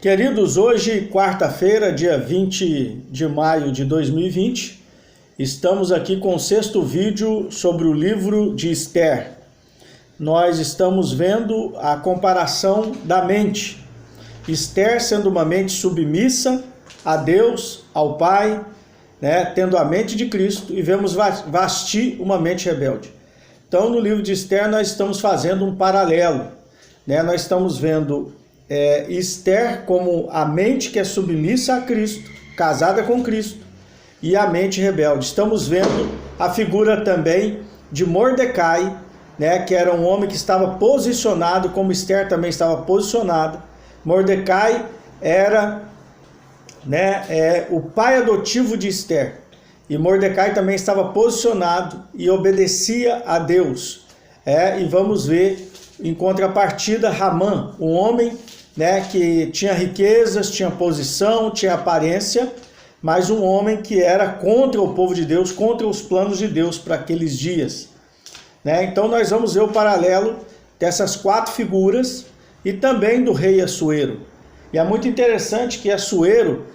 Queridos, hoje, quarta-feira, dia 20 de maio de 2020, estamos aqui com o sexto vídeo sobre o livro de Esther. Nós estamos vendo a comparação da mente. Esther sendo uma mente submissa a Deus, ao Pai, tendo a mente de Cristo, e vemos Vasti uma mente rebelde. Então, no livro de Esther, nós estamos fazendo um paralelo. Nós estamos vendo Esther como a mente que é submissa a Cristo, casada com Cristo, e a mente rebelde. Estamos vendo a figura também de Mordecai, que era um homem que estava posicionado, como Esther também estava posicionada. Mordecai era o pai adotivo de Esther, e Mordecai também estava posicionado e obedecia a Deus. E vamos ver, em contrapartida, Ramã, um homem que tinha riquezas, tinha posição, tinha aparência, mas um homem que era contra o povo de Deus, contra os planos de Deus para aqueles dias. Então nós vamos ver o paralelo dessas quatro figuras e também do rei Assuero. E é muito interessante que Assuero,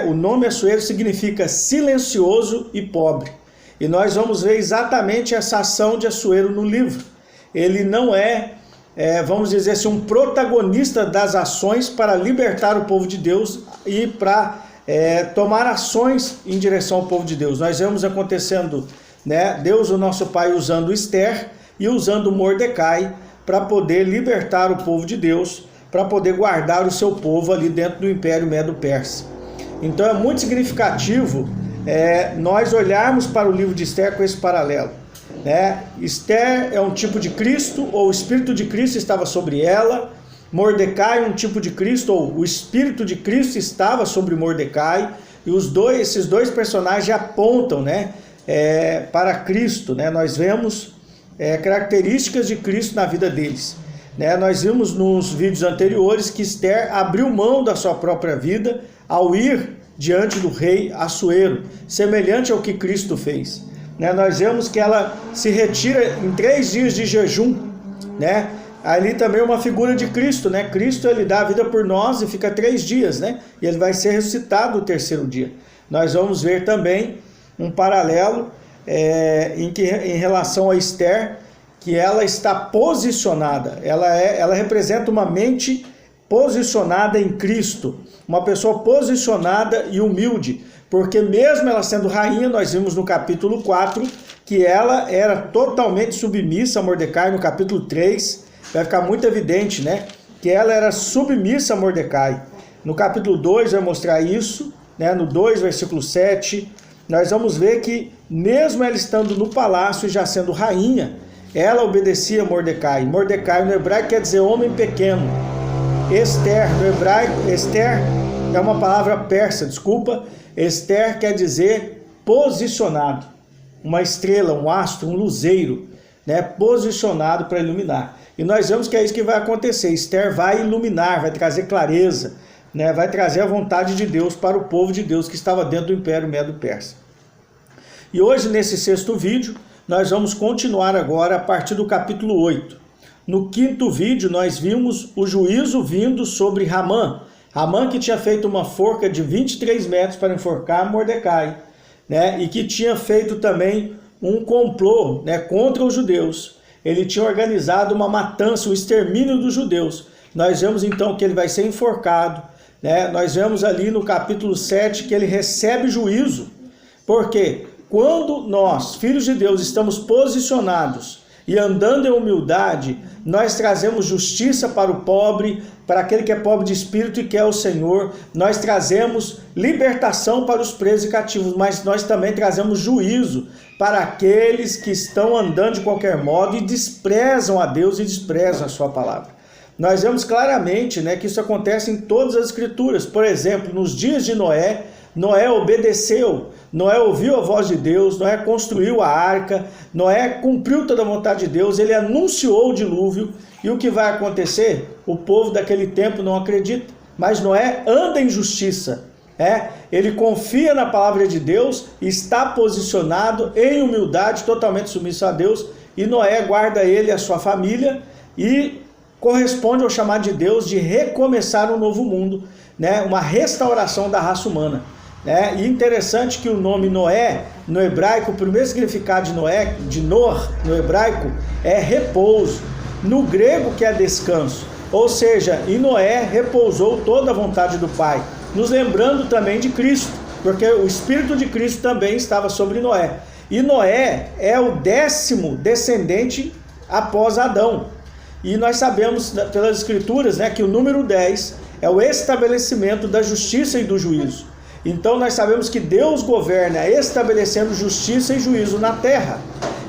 o nome Assuero significa silencioso e pobre. E nós vamos ver exatamente essa ação de Assuero no livro. Ele não vamos dizer assim, um protagonista das ações para libertar o povo de Deus e para tomar ações em direção ao povo de Deus. Nós vemos acontecendo, Deus, o nosso Pai, usando Esther e usando Mordecai para poder libertar o povo de Deus, para poder guardar o seu povo ali dentro do Império Medo-Persa. Então é muito significativo nós olharmos para o livro de Esther com esse paralelo. Esther é um tipo de Cristo, ou o Espírito de Cristo estava sobre ela. Mordecai é um tipo de Cristo, ou o Espírito de Cristo estava sobre Mordecai. E esses dois personagens apontam para Cristo. Nós vemos características de Cristo na vida deles. Nós vimos nos vídeos anteriores que Esther abriu mão da sua própria vida ao ir diante do rei Assuero, semelhante ao que Cristo fez. Nós vemos que ela se retira em 3 dias de jejum. Ali também uma figura de Cristo. Cristo, ele dá a vida por nós e fica 3 dias. E ele vai ser ressuscitado no 3º dia. Nós vamos ver também um paralelo em relação a Esther, que ela está posicionada. Ela representa uma mente posicionada em Cristo. Uma pessoa posicionada e humilde. Porque mesmo ela sendo rainha, nós vimos no capítulo 4 que ela era totalmente submissa a Mordecai. No capítulo 3 vai ficar muito evidente que ela era submissa a Mordecai. No capítulo 2 vai mostrar isso, no 2 versículo 7, nós vamos ver que mesmo ela estando no palácio e já sendo rainha, ela obedecia a Mordecai. Mordecai no hebraico quer dizer homem pequeno. Esther no hebraico, Esther é uma palavra persa, desculpa. Esther quer dizer posicionado, uma estrela, um astro, um luzeiro, posicionado para iluminar. E nós vemos que é isso que vai acontecer. Esther vai iluminar, vai trazer clareza, vai trazer a vontade de Deus para o povo de Deus que estava dentro do Império Medo-Persa. E hoje, nesse sexto vídeo, nós vamos continuar agora a partir do capítulo 8. No 5º vídeo, nós vimos o juízo vindo sobre Ramã. Ramã, que tinha feito uma forca de 23 metros para enforcar Mordecai, e que tinha feito também um complô contra os judeus. Ele tinha organizado uma matança, o extermínio dos judeus. Nós vemos então que ele vai ser enforcado. Nós vemos ali no capítulo 7 que ele recebe juízo. Porque quando nós, filhos de Deus, estamos posicionados e andando em humildade, nós trazemos justiça para o pobre, para aquele que é pobre de espírito e que é o Senhor. Nós trazemos libertação para os presos e cativos, mas nós também trazemos juízo para aqueles que estão andando de qualquer modo e desprezam a Deus e desprezam a sua palavra. Nós vemos claramente que isso acontece em todas as escrituras. Por exemplo, nos dias de Noé, Noé obedeceu, Noé ouviu a voz de Deus, Noé construiu a arca, Noé cumpriu toda a vontade de Deus, ele anunciou o dilúvio. E o que vai acontecer? O povo daquele tempo não acredita, mas Noé anda em justiça. Ele confia na palavra de Deus, está posicionado em humildade, totalmente submisso a Deus, e Noé guarda ele e a sua família, e corresponde ao chamado de Deus de recomeçar um novo mundo, né? Uma restauração da raça humana. E interessante que o nome Noé, no hebraico, o primeiro significado de Noé, de Noah, no hebraico, é repouso. No grego, que é descanso. Ou seja, em Noé repousou toda a vontade do Pai. Nos lembrando também de Cristo, porque o Espírito de Cristo também estava sobre Noé. E Noé é o 10º descendente após Adão. E nós sabemos pelas Escrituras, né, que o número 10 é o estabelecimento da justiça e do juízo. Então nós sabemos que Deus governa estabelecendo justiça e juízo na terra.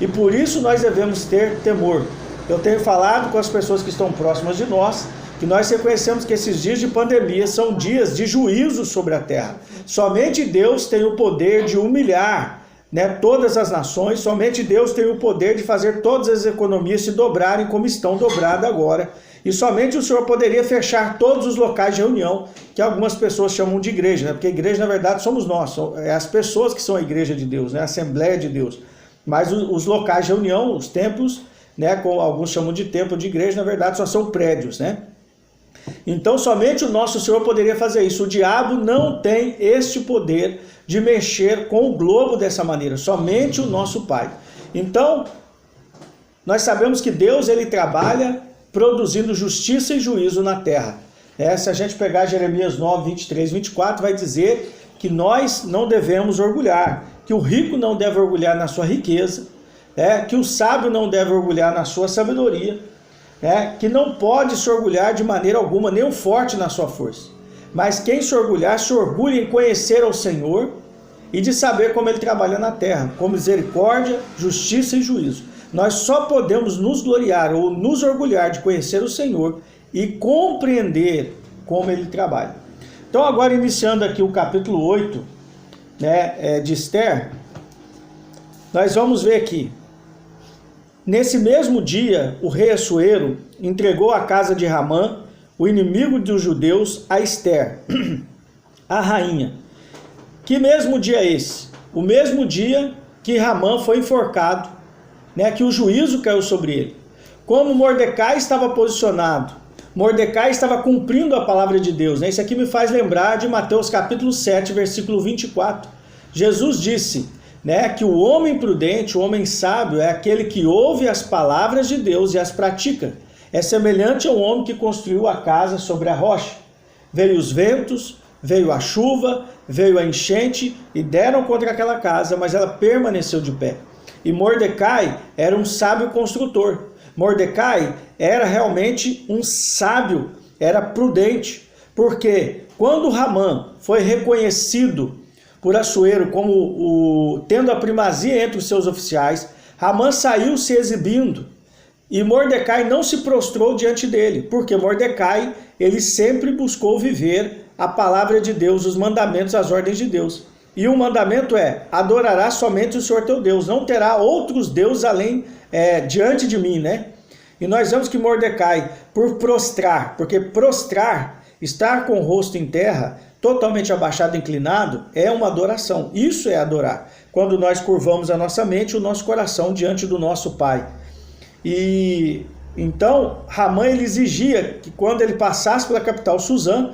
E por isso nós devemos ter temor. Eu tenho falado com as pessoas que estão próximas de nós, que nós reconhecemos que esses dias de pandemia são dias de juízo sobre a terra. Somente Deus tem o poder de humilhar, né, todas as nações, somente Deus tem o poder de fazer todas as economias se dobrarem como estão dobradas agora. E somente o Senhor poderia fechar todos os locais de reunião, que algumas pessoas chamam de igreja, né? Porque a igreja, na verdade, somos nós, é as pessoas que são a igreja de Deus, né? A Assembleia de Deus. Mas os locais de reunião, os templos, né? Como alguns chamam de templo de igreja, na verdade só são prédios, né? Então somente o nosso Senhor poderia fazer isso. O diabo não tem este poder de mexer com o globo dessa maneira, somente o nosso Pai. Então, nós sabemos que Deus, ele trabalha produzindo justiça e juízo na terra. Se a gente pegar Jeremias 9, 23, 24, vai dizer que nós não devemos orgulhar, que o rico não deve orgulhar na sua riqueza, que o sábio não deve orgulhar na sua sabedoria, que não pode se orgulhar de maneira alguma, nem o forte na sua força. Mas quem se orgulhar, se orgulha em conhecer ao Senhor e de saber como ele trabalha na terra, com misericórdia, justiça e juízo. Nós só podemos nos gloriar ou nos orgulhar de conhecer o Senhor e compreender como ele trabalha. Então agora iniciando aqui o capítulo 8, né, de Esther, nós vamos ver aqui. Nesse mesmo dia, o rei Assuero entregou a casa de Ramã, o inimigo dos judeus, a Esther, a rainha. Que mesmo dia é esse? O mesmo dia que Ramã foi enforcado, né, que o juízo caiu sobre ele. Como Mordecai estava posicionado, Mordecai estava cumprindo a palavra de Deus. Né? Isso aqui me faz lembrar de Mateus capítulo 7, versículo 24. Jesus disse, né, que o homem prudente, o homem sábio, é aquele que ouve as palavras de Deus e as pratica. É semelhante ao homem que construiu a casa sobre a rocha. Veio os ventos, veio a chuva, veio a enchente e deram contra aquela casa, mas ela permaneceu de pé. E Mordecai era um sábio construtor. Mordecai era realmente um sábio, era prudente. Porque quando Ramã foi reconhecido por Assuero como tendo a primazia entre os seus oficiais, Ramã saiu se exibindo. E Mordecai não se prostrou diante dele. Porque Mordecai, ele sempre buscou viver a palavra de Deus, os mandamentos, as ordens de Deus. E o mandamento é, adorarás somente o Senhor teu Deus, não terá outros deuses além, diante de mim, né? E nós vemos que Mordecai, por prostrar, porque prostrar, estar com o rosto em terra, totalmente abaixado, inclinado, é uma adoração. Isso é adorar. Quando nós curvamos a nossa mente, o nosso coração diante do nosso Pai. E então, Ramã, ele exigia que quando ele passasse pela capital Suzã,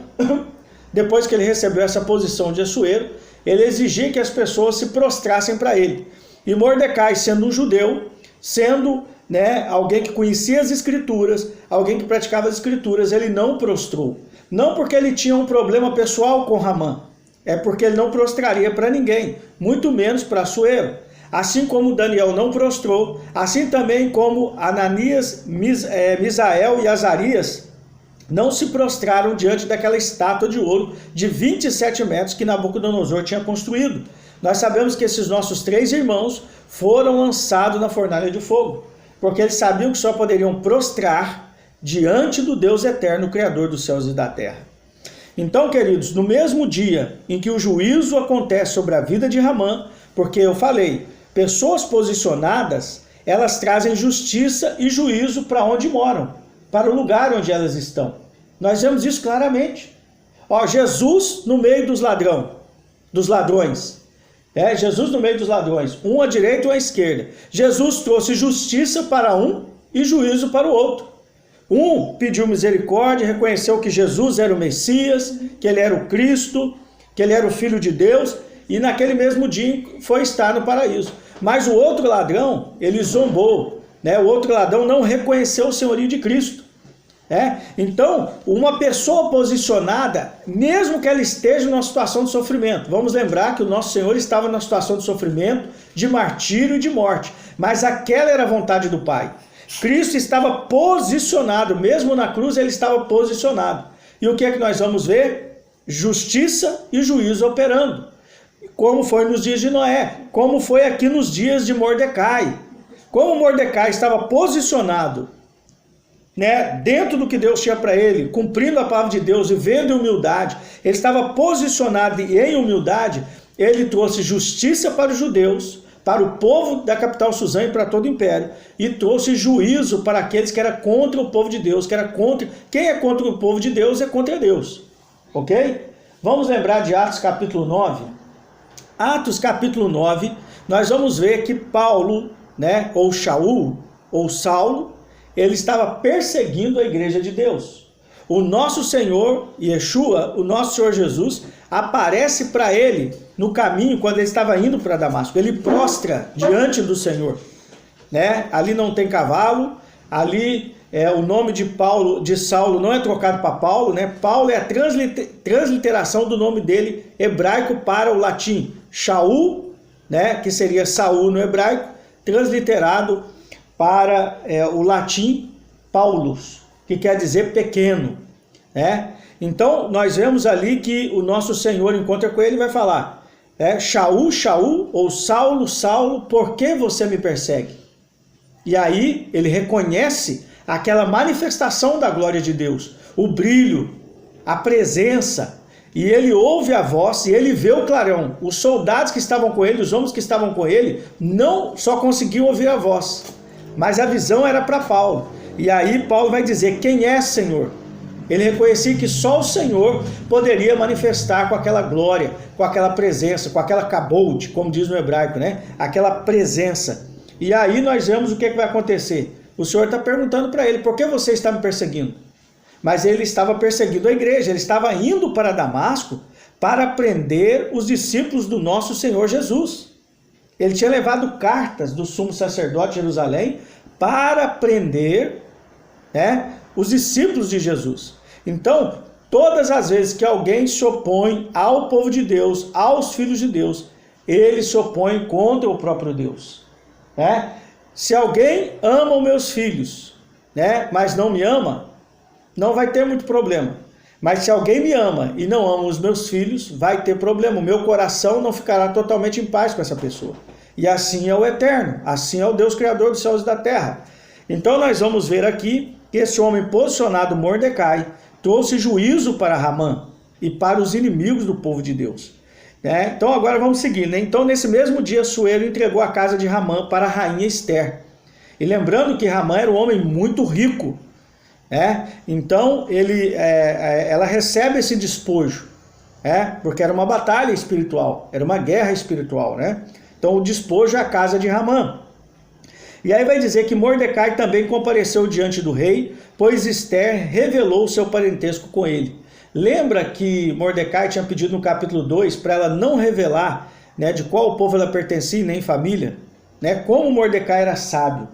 depois que ele recebeu essa posição de Assuero, ele exigia que as pessoas se prostrassem para ele. E Mordecai, sendo um judeu, sendo, né, alguém que conhecia as escrituras, alguém que praticava as escrituras, ele não prostrou. Não porque ele tinha um problema pessoal com Ramã, é porque ele não prostraria para ninguém, muito menos para Assuero. Assim como Daniel não prostrou, assim também como Ananias, Misael e Azarias não se prostraram diante daquela estátua de ouro de 27 metros que Nabucodonosor tinha construído. Nós sabemos que esses nossos 3 irmãos foram lançados na fornalha de fogo, porque eles sabiam que só poderiam prostrar diante do Deus eterno, Criador dos céus e da terra. Então, queridos, no mesmo dia em que o juízo acontece sobre a vida de Ramã, porque eu falei, pessoas posicionadas, elas trazem justiça e juízo para onde moram, para o lugar onde elas estão. Nós vemos isso claramente. Jesus no meio dos ladrões. Jesus no meio dos ladrões, um à direita e um à esquerda. Jesus trouxe justiça para um e juízo para o outro. Um pediu misericórdia, reconheceu que Jesus era o Messias, que ele era o Cristo, que ele era o Filho de Deus, e naquele mesmo dia foi estar no paraíso. Mas o outro ladrão, ele zombou, né? O outro ladrão não reconheceu o senhorio de Cristo. Então, uma pessoa posicionada, mesmo que ela esteja numa situação de sofrimento, vamos lembrar que o nosso Senhor estava numa situação de sofrimento, de martírio e de morte, mas aquela era a vontade do Pai. Cristo estava posicionado, mesmo na cruz ele estava posicionado. E o que é que nós vamos ver? Justiça e juízo operando. Como foi nos dias de Noé, como foi aqui nos dias de Mordecai. Como Mordecai estava posicionado, né, dentro do que Deus tinha para ele, cumprindo a palavra de Deus, vivendo em humildade, ele estava posicionado em humildade, ele trouxe justiça para os judeus, para o povo da capital Suzã e para todo o império, e trouxe juízo para aqueles que eram contra o povo de Deus, que era contra, quem é contra o povo de Deus é contra Deus, ok? Vamos lembrar de Atos capítulo 9, Atos capítulo 9, nós vamos ver que Paulo, né, ou Shaul, ou Saulo, ele estava perseguindo a igreja de Deus. O nosso Senhor, Yeshua, o nosso Senhor Jesus, aparece para ele no caminho quando ele estava indo para Damasco. Ele prostra diante do Senhor, né? Ali não tem cavalo, ali o nome de Saulo não é trocado para Paulo, né? Paulo é a transliteração do nome dele hebraico para o latim. Shaul, né? Que seria Saul no hebraico, transliterado para o latim Paulus, que quer dizer pequeno, né? Então nós vemos ali que o nosso Senhor encontra com ele e vai falar, Shaul, Shaul, ou Saulo, Saulo, por que você me persegue? E aí ele reconhece aquela manifestação da glória de Deus, o brilho, a presença, e ele ouve a voz e ele vê o clarão. Os soldados que estavam com ele, os homens que estavam com ele, não só conseguiam ouvir a voz, mas a visão era para Paulo. E aí Paulo vai dizer, quem é Senhor? Ele reconhecia que só o Senhor poderia manifestar com aquela glória, com aquela presença, com aquela kabod, como diz no hebraico, né? Aquela presença. E aí nós vemos o que vai acontecer. O Senhor está perguntando para ele, por que você está me perseguindo? Mas ele estava perseguindo a igreja, ele estava indo para Damasco para prender os discípulos do nosso Senhor Jesus. Ele tinha levado cartas do sumo sacerdote de Jerusalém para prender, né, os discípulos de Jesus. Então, todas as vezes que alguém se opõe ao povo de Deus, aos filhos de Deus, ele se opõe contra o próprio Deus, né? Se alguém ama os meus filhos, né, mas não me ama, não vai ter muito problema. Mas se alguém me ama e não ama os meus filhos, vai ter problema. O meu coração não ficará totalmente em paz com essa pessoa. E assim é o Eterno, assim é o Deus Criador dos céus e da terra. Então nós vamos ver aqui que esse homem posicionado, Mordecai, trouxe juízo para Ramã e para os inimigos do povo de Deus. Então agora vamos seguir, né? Então nesse mesmo dia, Assuero entregou a casa de Ramã para a rainha Ester. E lembrando que Ramã era um homem muito rico, então ela recebe esse despojo, porque era uma batalha espiritual, era uma guerra espiritual, né? Então o despojo é a casa de Ramã. E aí vai dizer que Mordecai também compareceu diante do rei, pois Ester revelou o seu parentesco com ele. Lembra que Mordecai tinha pedido no capítulo 2 para ela não revelar, né, de qual povo ela pertencia, nem família? Né? Como Mordecai era sábio,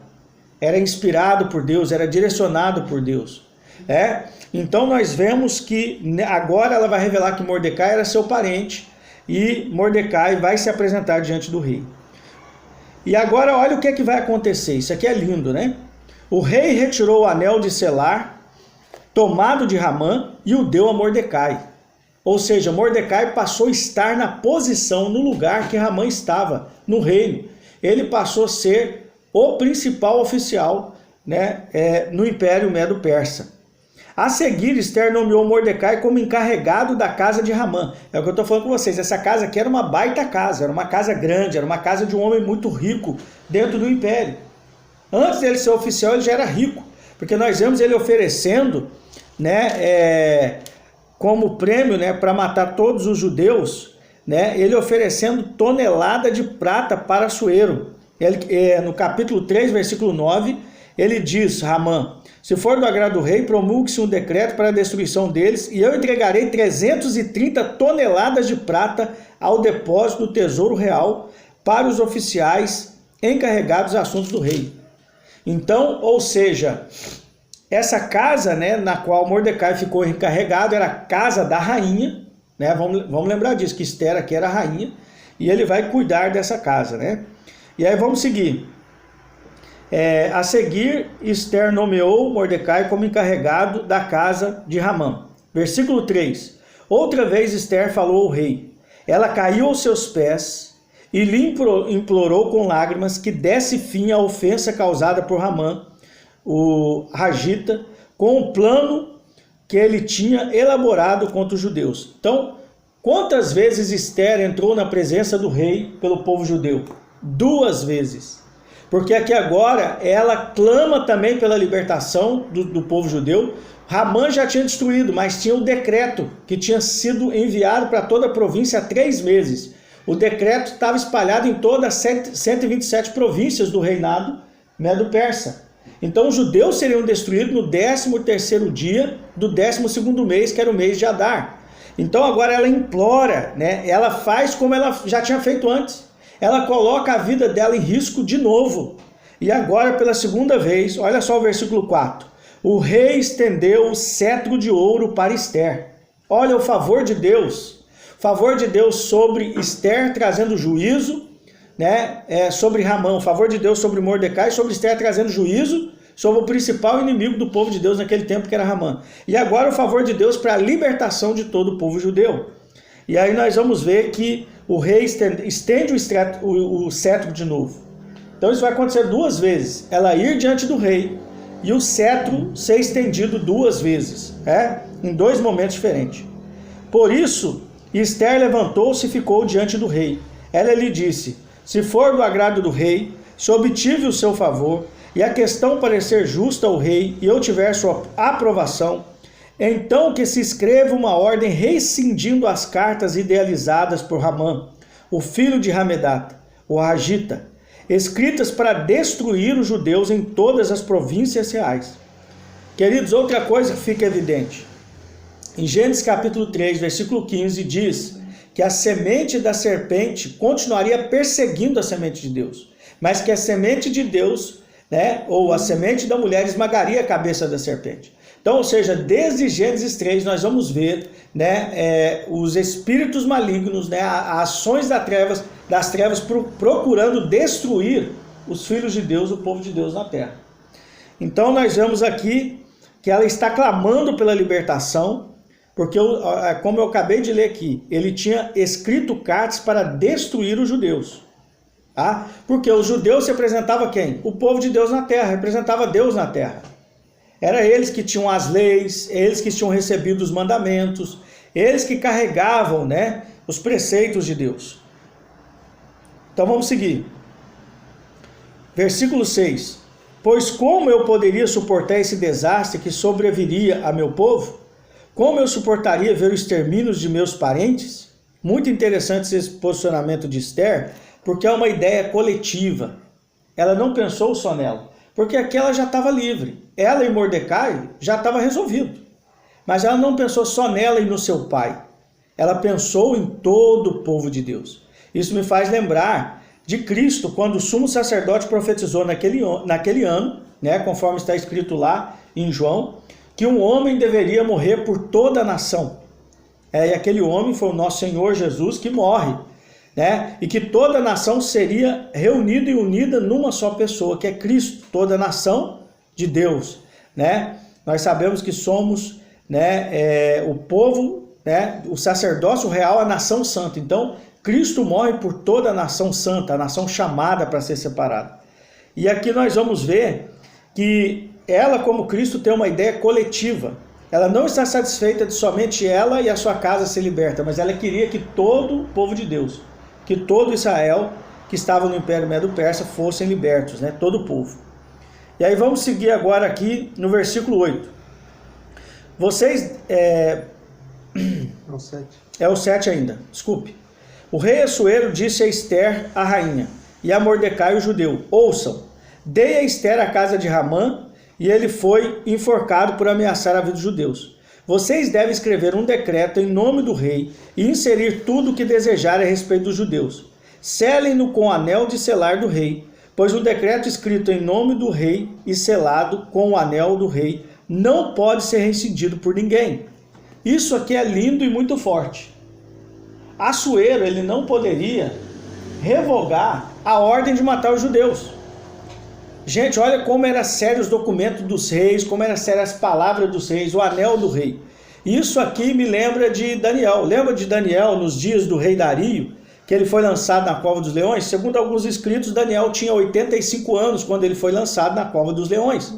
era inspirado por Deus, era direcionado por Deus. Então nós vemos que agora ela vai revelar que Mordecai era seu parente e Mordecai vai se apresentar diante do rei. E agora olha o que é que vai acontecer, isso aqui é lindo, né? O rei retirou o anel de selar, tomado de Ramã, e o deu a Mordecai. Ou seja, Mordecai passou a estar na posição, no lugar que Ramã estava, no reino. Ele passou a ser o principal oficial, né, no Império Medo-Persa. A seguir, Ester nomeou Mordecai como encarregado da casa de Ramã. É o que eu estou falando com vocês. Essa casa aqui era uma baita casa, era uma casa grande, era uma casa de um homem muito rico dentro do império. Antes dele ser oficial, ele já era rico, porque nós vemos ele oferecendo, né, como prêmio, né, para matar todos os judeus, né, ele oferecendo tonelada de prata para Assuero. No capítulo 3, versículo 9, ele diz, Ramã, se for do agrado do rei, promulgue-se um decreto para a destruição deles, e eu entregarei 330 toneladas de prata ao depósito do tesouro real para os oficiais encarregados dos assuntos do rei. Então, ou seja, essa casa, né, na qual Mordecai ficou encarregado era a casa da rainha, né? Vamos lembrar disso, que Esther aqui era a rainha, e ele vai cuidar dessa casa, né? E aí vamos seguir. A seguir, Esther nomeou Mordecai como encarregado da casa de Ramã. Versículo 3. Outra vez Esther falou ao rei. Ela caiu aos seus pés e lhe implorou com lágrimas que desse fim à ofensa causada por Ramã, o Hagita, com o plano que ele tinha elaborado contra os judeus. Então, quantas vezes Esther entrou na presença do rei pelo povo judeu? 2 vezes. Porque aqui agora ela clama também pela libertação do povo judeu. Ramã já tinha destruído, mas tinha o decreto que tinha sido enviado para toda a província há 3 meses. O decreto estava espalhado em todas as 127 províncias do reinado Medo-Persa. Então os judeus seriam destruídos no 13º dia do 12º mês, que era o mês de Adar. Então agora ela implora, né? Ela faz como ela já tinha feito antes. Ela coloca a vida dela em risco de novo. E agora, pela 2ª vez, olha só o versículo 4. O rei estendeu o cetro de ouro para Esther. Olha o favor de Deus. Favor de Deus sobre Esther, trazendo juízo, né? Sobre Ramã. O favor de Deus sobre Mordecai, sobre Esther, trazendo juízo sobre o principal inimigo do povo de Deus naquele tempo, que era Ramã. E agora o favor de Deus para a libertação de todo o povo judeu. E aí nós vamos ver que o rei estende o cetro de novo. Então isso vai acontecer 2 vezes. Ela ir diante do rei e o cetro ser estendido 2 vezes. Em 2 momentos diferentes. Por isso, Esther levantou-se e ficou diante do rei. Ela lhe disse, se for do agrado do rei, se obtive o seu favor, e a questão parecer justa ao rei, e eu tiver sua aprovação, então que se escreva uma ordem rescindindo as cartas idealizadas por Ramã, o filho de Hamedata, o Hagita, escritas para destruir os judeus em todas as províncias reais. Queridos, outra coisa que fica evidente. Em Gênesis capítulo 3, versículo 15, diz que a semente da serpente continuaria perseguindo a semente de Deus, mas que a semente de Deus, né, ou a semente da mulher esmagaria a cabeça da serpente. Então, ou seja, desde Gênesis 3 nós vamos ver, né, os espíritos malignos, né, as ações das trevas procurando destruir os filhos de Deus, o povo de Deus na terra. Então nós vemos aqui que ela está clamando pela libertação, porque, como eu acabei de ler aqui, ele tinha escrito cartas para destruir os judeus. Tá? Porque os judeus representavam quem? O povo de Deus na terra, representava Deus na terra. Era eles que tinham as leis, eles que tinham recebido os mandamentos, eles que carregavam, né, os preceitos de Deus. Então vamos seguir. Versículo 6. Pois como eu poderia suportar esse desastre que sobreviria a meu povo? Como eu suportaria ver o extermínio de meus parentes? Muito interessante esse posicionamento de Esther, porque é uma ideia coletiva. Ela não pensou só nela. Porque aqui ela já estava livre. Ela e Mordecai já estava resolvido. Mas ela não pensou só nela e no seu pai. Ela pensou em todo o povo de Deus. Isso me faz lembrar de Cristo, quando o sumo sacerdote profetizou naquele ano, né, conforme está escrito lá em João, que um homem deveria morrer por toda a nação. E aquele homem foi o nosso Senhor Jesus, que morre. Né? E que toda a nação seria reunida e unida numa só pessoa, que é Cristo, toda a nação de Deus. Né? Nós sabemos que somos, né, o povo, né, o sacerdócio real, a nação santa. Então, Cristo morre por toda a nação santa, a nação chamada para ser separada. E aqui nós vamos ver que ela, como Cristo, tem uma ideia coletiva. Ela não está satisfeita de somente ela e a sua casa ser liberta, mas ela queria que todo o povo de Deus, que todo Israel que estava no Império Medo-Persa fossem libertos, né? Todo o povo. E aí vamos seguir agora aqui no versículo 8. Vocês... É o 7. É o 7 ainda, desculpe. O rei Assuero disse a Esther, a rainha, e a Mordecai, o judeu, ouçam, Dei a Ester a casa de Ramã, e ele foi enforcado por ameaçar a vida dos judeus. Vocês devem escrever um decreto em nome do rei e inserir tudo o que desejarem a respeito dos judeus. Selem-no com o anel de selar do rei, pois o decreto escrito em nome do rei e selado com o anel do rei não pode ser rescindido por ninguém. Isso aqui é lindo e muito forte. Assuero, ele não poderia revogar a ordem de matar os judeus. Gente, olha como era sério os documentos dos reis, como era sério as palavras dos reis, o anel do rei. Isso aqui me lembra de Daniel. Lembra de Daniel nos dias do rei Dario, que ele foi lançado na cova dos leões? Segundo alguns escritos, Daniel tinha 85 anos quando ele foi lançado na cova dos leões.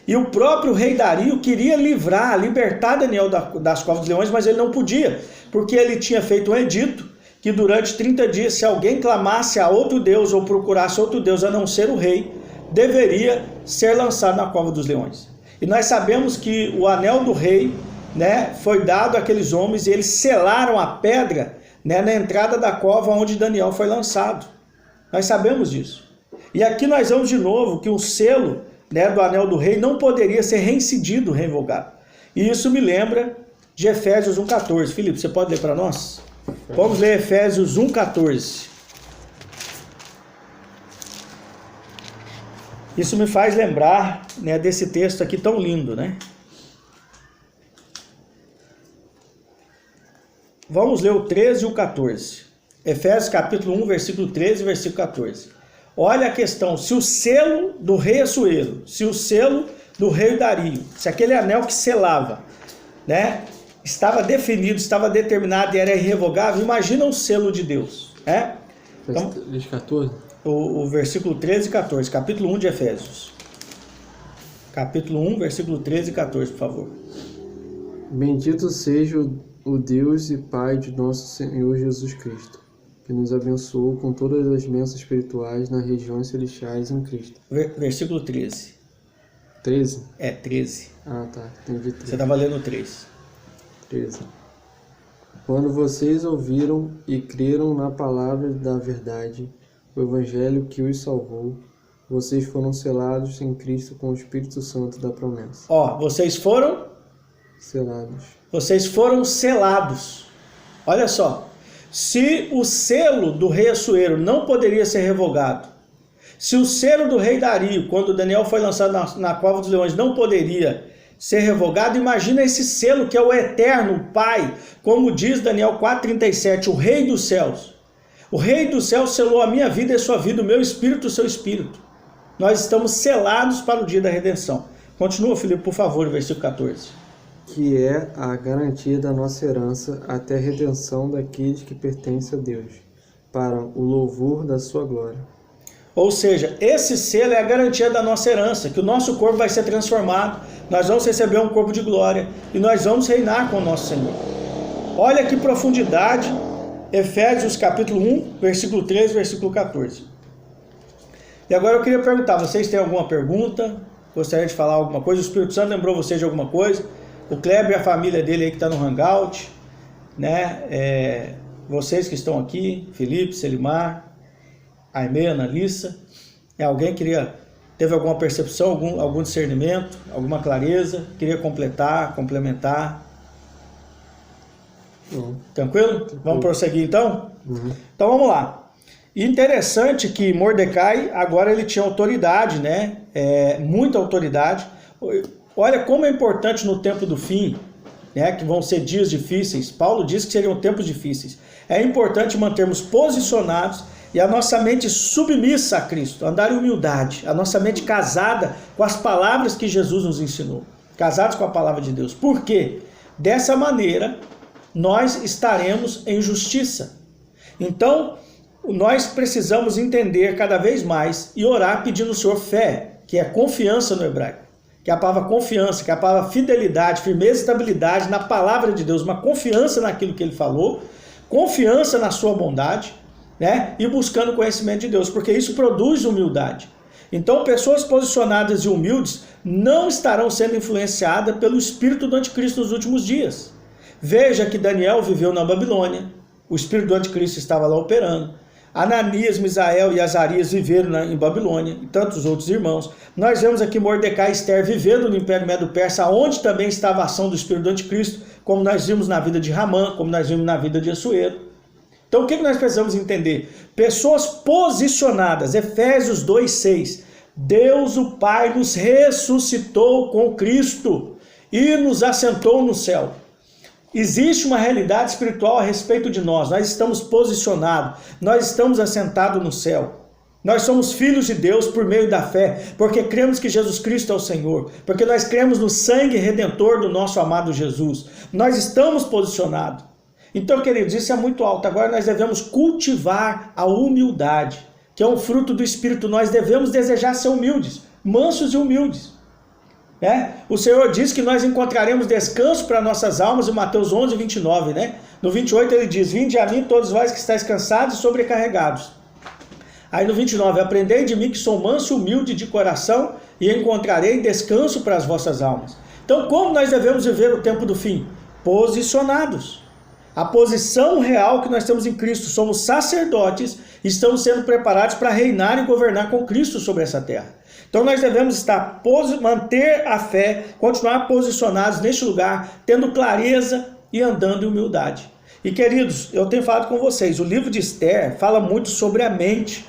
E o próprio rei Dario queria libertar Daniel das covas dos leões, mas ele não podia, porque ele tinha feito um edito que durante 30 dias, se alguém clamasse a outro deus ou procurasse outro deus a não ser o rei, deveria ser lançado na cova dos leões. E nós sabemos que o anel do rei, né, foi dado àqueles homens e eles selaram a pedra, né, na entrada da cova onde Daniel foi lançado. Nós sabemos disso. E aqui nós vemos de novo que o selo, né, do anel do rei não poderia ser reincidido, revogado. E isso me lembra de Efésios 1,14. Felipe, você pode ler para nós? Vamos ler Efésios 1,14. Isso me faz lembrar, né, desse texto aqui tão lindo, né? Vamos ler o 13 e o 14. Efésios capítulo 1, versículo 13 e versículo 14. Olha a questão, se o selo do rei Assuero, se o selo do rei Dario, se aquele anel que selava, né, estava definido, estava determinado e era irrevogável, imagina o selo de Deus. Então, o versículo 13 e 14, capítulo 1 de Efésios. Capítulo 1, versículo 13 e 14, por favor. Bendito seja o Deus e Pai de nosso Senhor Jesus Cristo, que nos abençoou com todas as bênçãos espirituais nas regiões celestiais em Cristo. Versículo 13. 13? 13. Ah, tá. Entendi 13. Você estava lendo 3. 13. Quando vocês ouviram e creram na palavra da verdade, o evangelho que os salvou, vocês foram selados em Cristo com o Espírito Santo da promessa. Vocês foram? Selados. Vocês foram selados. Olha só. Se o selo do rei Assuero não poderia ser revogado, se o selo do rei Dario, quando Daniel foi lançado na cova dos leões, não poderia ser revogado, imagina esse selo que é o eterno, o Pai, como diz Daniel 4,37, o rei dos céus. O rei dos céus selou a minha vida e a sua vida, o meu espírito e o seu espírito. Nós estamos selados para o dia da redenção. Continua, Filipe, por favor, o versículo 14. Que é a garantia da nossa herança até a redenção daqueles que pertencem a Deus, para o louvor da sua glória. Ou seja, esse selo é a garantia da nossa herança, que o nosso corpo vai ser transformado, nós vamos receber um corpo de glória e nós vamos reinar com o nosso Senhor. Olha que profundidade, Efésios capítulo 1, versículo 13, versículo 14. E agora eu queria perguntar, vocês têm alguma pergunta? Gostaria de falar alguma coisa? O Espírito Santo lembrou vocês de alguma coisa? O Kleber e a família dele aí que está no Hangout, né? Vocês que estão aqui, Felipe, Selimar, Aimee, Analissa, alguém teve alguma percepção, algum discernimento, alguma clareza, queria complementar? Tranquilo? Vamos prosseguir então? Então vamos lá. Interessante que Mordecai agora ele tinha autoridade, né? Muita autoridade. Olha como é importante no tempo do fim, né, que vão ser dias difíceis. Paulo diz que seriam tempos difíceis. É importante mantermos posicionados e a nossa mente submissa a Cristo, andar em humildade, a nossa mente casada com as palavras que Jesus nos ensinou, casados com a palavra de Deus. Por quê? Dessa maneira, nós estaremos em justiça. Então, nós precisamos entender cada vez mais e orar pedindo ao Senhor fé, que é confiança no hebraico. Que é a palavra confiança, que é a palavra fidelidade, firmeza e estabilidade na palavra de Deus, uma confiança naquilo que ele falou, confiança na sua bondade, né? E buscando o conhecimento de Deus, porque isso produz humildade. Então, pessoas posicionadas e humildes não estarão sendo influenciadas pelo espírito do anticristo nos últimos dias. Veja que Daniel viveu na Babilônia, o espírito do anticristo estava lá operando. Ananias, Misael e Azarias viveram em Babilônia, e tantos outros irmãos. Nós vemos aqui Mordecai e Esther vivendo no Império Medo-Persa, onde também estava a ação do Espírito do Anticristo, como nós vimos na vida de Ramã, como nós vimos na vida de Assuero. Então o que nós precisamos entender? Pessoas posicionadas, Efésios 2,6. Deus o Pai nos ressuscitou com Cristo e nos assentou no céu. Existe uma realidade espiritual a respeito de nós estamos posicionados, nós estamos assentados no céu. Nós somos filhos de Deus por meio da fé, porque cremos que Jesus Cristo é o Senhor, porque nós cremos no sangue redentor do nosso amado Jesus. Nós estamos posicionados. Então, queridos, isso é muito alto. Agora nós devemos cultivar a humildade, que é um fruto do Espírito. Nós devemos desejar ser humildes, mansos e humildes. O Senhor diz que nós encontraremos descanso para nossas almas em Mateus 11, 29. No 28 ele diz: vinde a mim todos vós que estáis cansados e sobrecarregados. Aí no 29, aprendei de mim que sou manso e humilde de coração e encontrarei descanso para as vossas almas. Então como nós devemos viver o tempo do fim? Posicionados. A posição real que nós temos em Cristo, somos sacerdotes, estamos sendo preparados para reinar e governar com Cristo sobre essa terra. Então nós devemos manter a fé, continuar posicionados neste lugar, tendo clareza e andando em humildade. E queridos, eu tenho falado com vocês, o livro de Esther fala muito sobre a mente,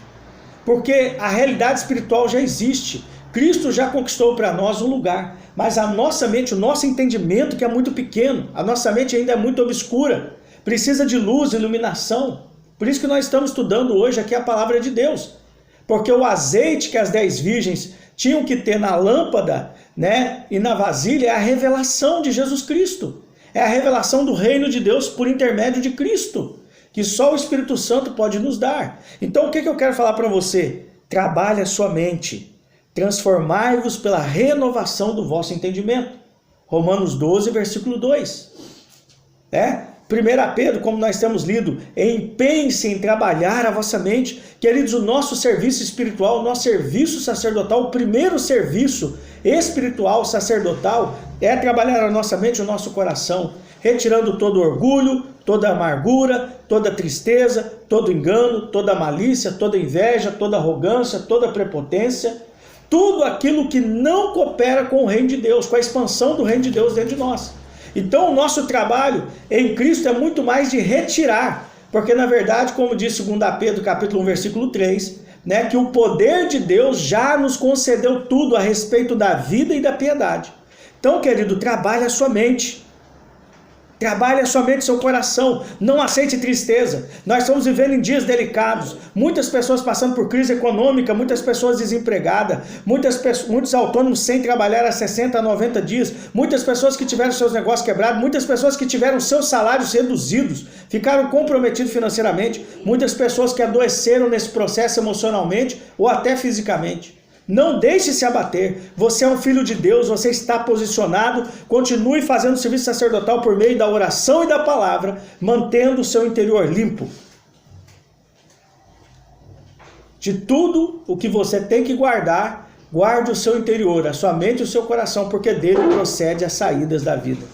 porque a realidade espiritual já existe. Cristo já conquistou para nós um lugar, mas a nossa mente, o nosso entendimento, que é muito pequeno, a nossa mente ainda é muito obscura, precisa de luz, iluminação. Por isso que nós estamos estudando hoje aqui a palavra de Deus, porque o azeite que as 10 virgens tinham que ter na lâmpada, e na vasilha, é a revelação de Jesus Cristo, é a revelação do reino de Deus por intermédio de Cristo, que só o Espírito Santo pode nos dar. Então o que eu quero falar para você? Trabalhe a sua mente, transformai-vos pela renovação do vosso entendimento. Romanos 12, versículo 2. 1 Pedro, como nós temos lido, empenhe-se em trabalhar a vossa mente. Queridos, o nosso serviço espiritual, o nosso serviço sacerdotal, o primeiro serviço espiritual sacerdotal é trabalhar a nossa mente, o nosso coração, retirando todo orgulho, toda amargura, toda tristeza, todo engano, toda malícia, toda inveja, toda arrogância, toda prepotência, tudo aquilo que não coopera com o reino de Deus, com a expansão do reino de Deus dentro de nós. Então o nosso trabalho em Cristo é muito mais de retirar, porque na verdade, como diz 2 Pedro capítulo 1, versículo 3, que o poder de Deus já nos concedeu tudo a respeito da vida e da piedade. Então, querido, trabalhe a sua mente. Trabalhe a sua mente e seu coração, não aceite tristeza. Nós estamos vivendo em dias delicados, muitas pessoas passando por crise econômica, muitas pessoas desempregadas, muitos autônomos sem trabalhar há 60, 90 dias, muitas pessoas que tiveram seus negócios quebrados, muitas pessoas que tiveram seus salários reduzidos, ficaram comprometidos financeiramente, muitas pessoas que adoeceram nesse processo emocionalmente ou até fisicamente. Não deixe se abater, você é um filho de Deus, você está posicionado, continue fazendo o serviço sacerdotal por meio da oração e da palavra, mantendo o seu interior limpo. De tudo o que você tem que guardar, guarde o seu interior, a sua mente e o seu coração, porque dele procede as saídas da vida.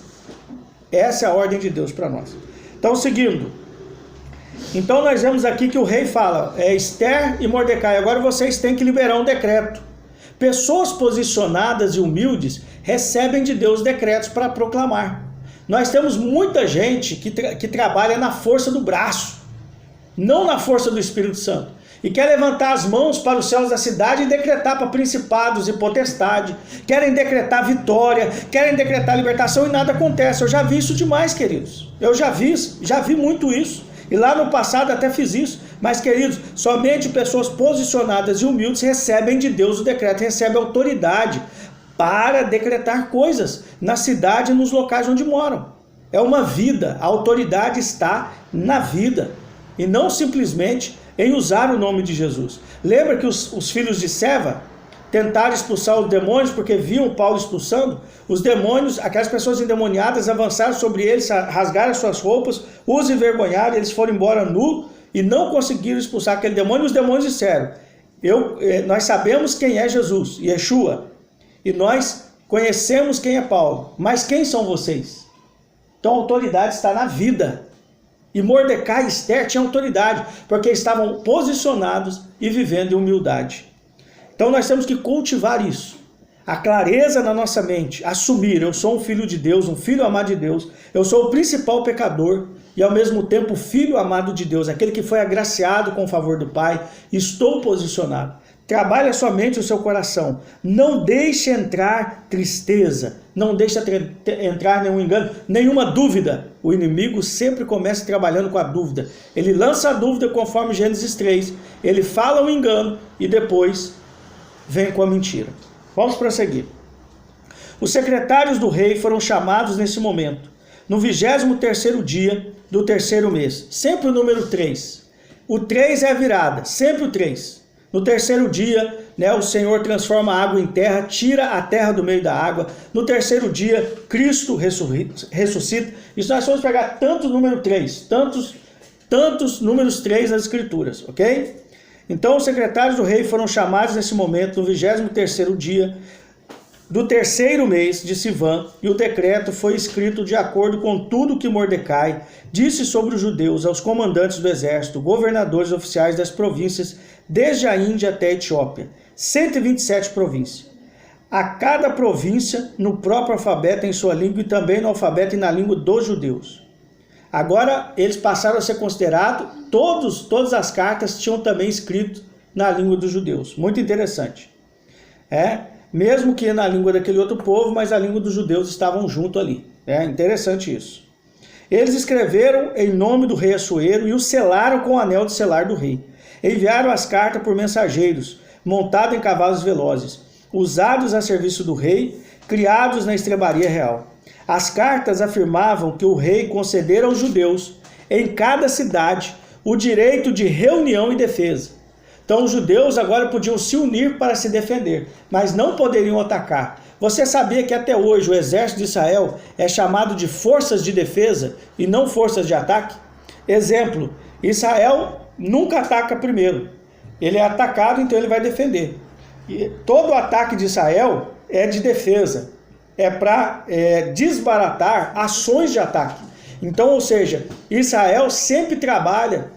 Essa é a ordem de Deus para nós. Então, seguindo. Então nós vemos aqui que o rei fala, Esther e Mordecai, agora vocês têm que liberar um decreto. Pessoas posicionadas e humildes recebem de Deus decretos para proclamar. Nós temos muita gente que trabalha na força do braço, não na força do Espírito Santo, e quer levantar as mãos para os céus da cidade e decretar para principados e potestade, querem decretar vitória, querem decretar libertação e nada acontece. Eu já vi isso demais, queridos, eu já vi muito isso. E lá no passado até fiz isso. Mas, queridos, somente pessoas posicionadas e humildes recebem de Deus o decreto, recebem autoridade para decretar coisas na cidade e nos locais onde moram. É uma vida, a autoridade está na vida e não simplesmente em usar o nome de Jesus. Lembra que os filhos de Seva tentaram expulsar os demônios porque viam Paulo expulsando? Os demônios, aquelas pessoas endemoniadas avançaram sobre eles, rasgaram suas roupas, os envergonharam, eles foram embora nu e não conseguiram expulsar aquele demônio. Os demônios disseram, nós sabemos quem é Jesus, Yeshua, e nós conhecemos quem é Paulo, mas quem são vocês? Então a autoridade está na vida. E Mordecai e Esther tinham autoridade, porque estavam posicionados e vivendo em humildade. Então nós temos que cultivar isso. A clareza na nossa mente, assumir, eu sou um filho de Deus, um filho amado de Deus, eu sou o principal pecador e ao mesmo tempo filho amado de Deus, aquele que foi agraciado com o favor do Pai, estou posicionado. Trabalhe a sua mente e o seu coração, não deixe entrar tristeza, não deixe entrar nenhum engano, nenhuma dúvida. O inimigo sempre começa trabalhando com a dúvida, ele lança a dúvida conforme Gênesis 3, ele fala o engano e depois vem com a mentira. Vamos prosseguir. Os secretários do rei foram chamados nesse momento, no 23º dia do terceiro mês. Sempre o número 3. O 3 é a virada, sempre o 3. No terceiro dia, o Senhor transforma a água em terra, tira a terra do meio da água. No terceiro dia, Cristo ressuscita. Isso nós vamos pegar tanto número 3, tantos números 3 nas escrituras, ok? Então os secretários do rei foram chamados nesse momento, no 23º dia do terceiro mês de Sivan, e o decreto foi escrito de acordo com tudo que Mordecai disse sobre os judeus aos comandantes do exército, governadores oficiais das províncias, desde a Índia até a Etiópia, 127 províncias. A cada província no próprio alfabeto em sua língua e também no alfabeto e na língua dos judeus. Agora eles passaram a ser considerados, todas as cartas tinham também escrito na língua dos judeus. Muito interessante. Mesmo que na língua daquele outro povo, mas a língua dos judeus estavam junto ali. É interessante isso. Eles escreveram em nome do rei Assuero e o selaram com o anel de selar do rei. Enviaram as cartas por mensageiros, montados em cavalos velozes, usados a serviço do rei, criados na estrebaria real. As cartas afirmavam que o rei concedera aos judeus, em cada cidade, o direito de reunião e defesa. Então os judeus agora podiam se unir para se defender, mas não poderiam atacar. Você sabia que até hoje o exército de Israel é chamado de forças de defesa e não forças de ataque? Exemplo, Israel nunca ataca primeiro. Ele é atacado, então ele vai defender. E todo ataque de Israel é de defesa. É para desbaratar ações de ataque. Então, ou seja, Israel sempre trabalha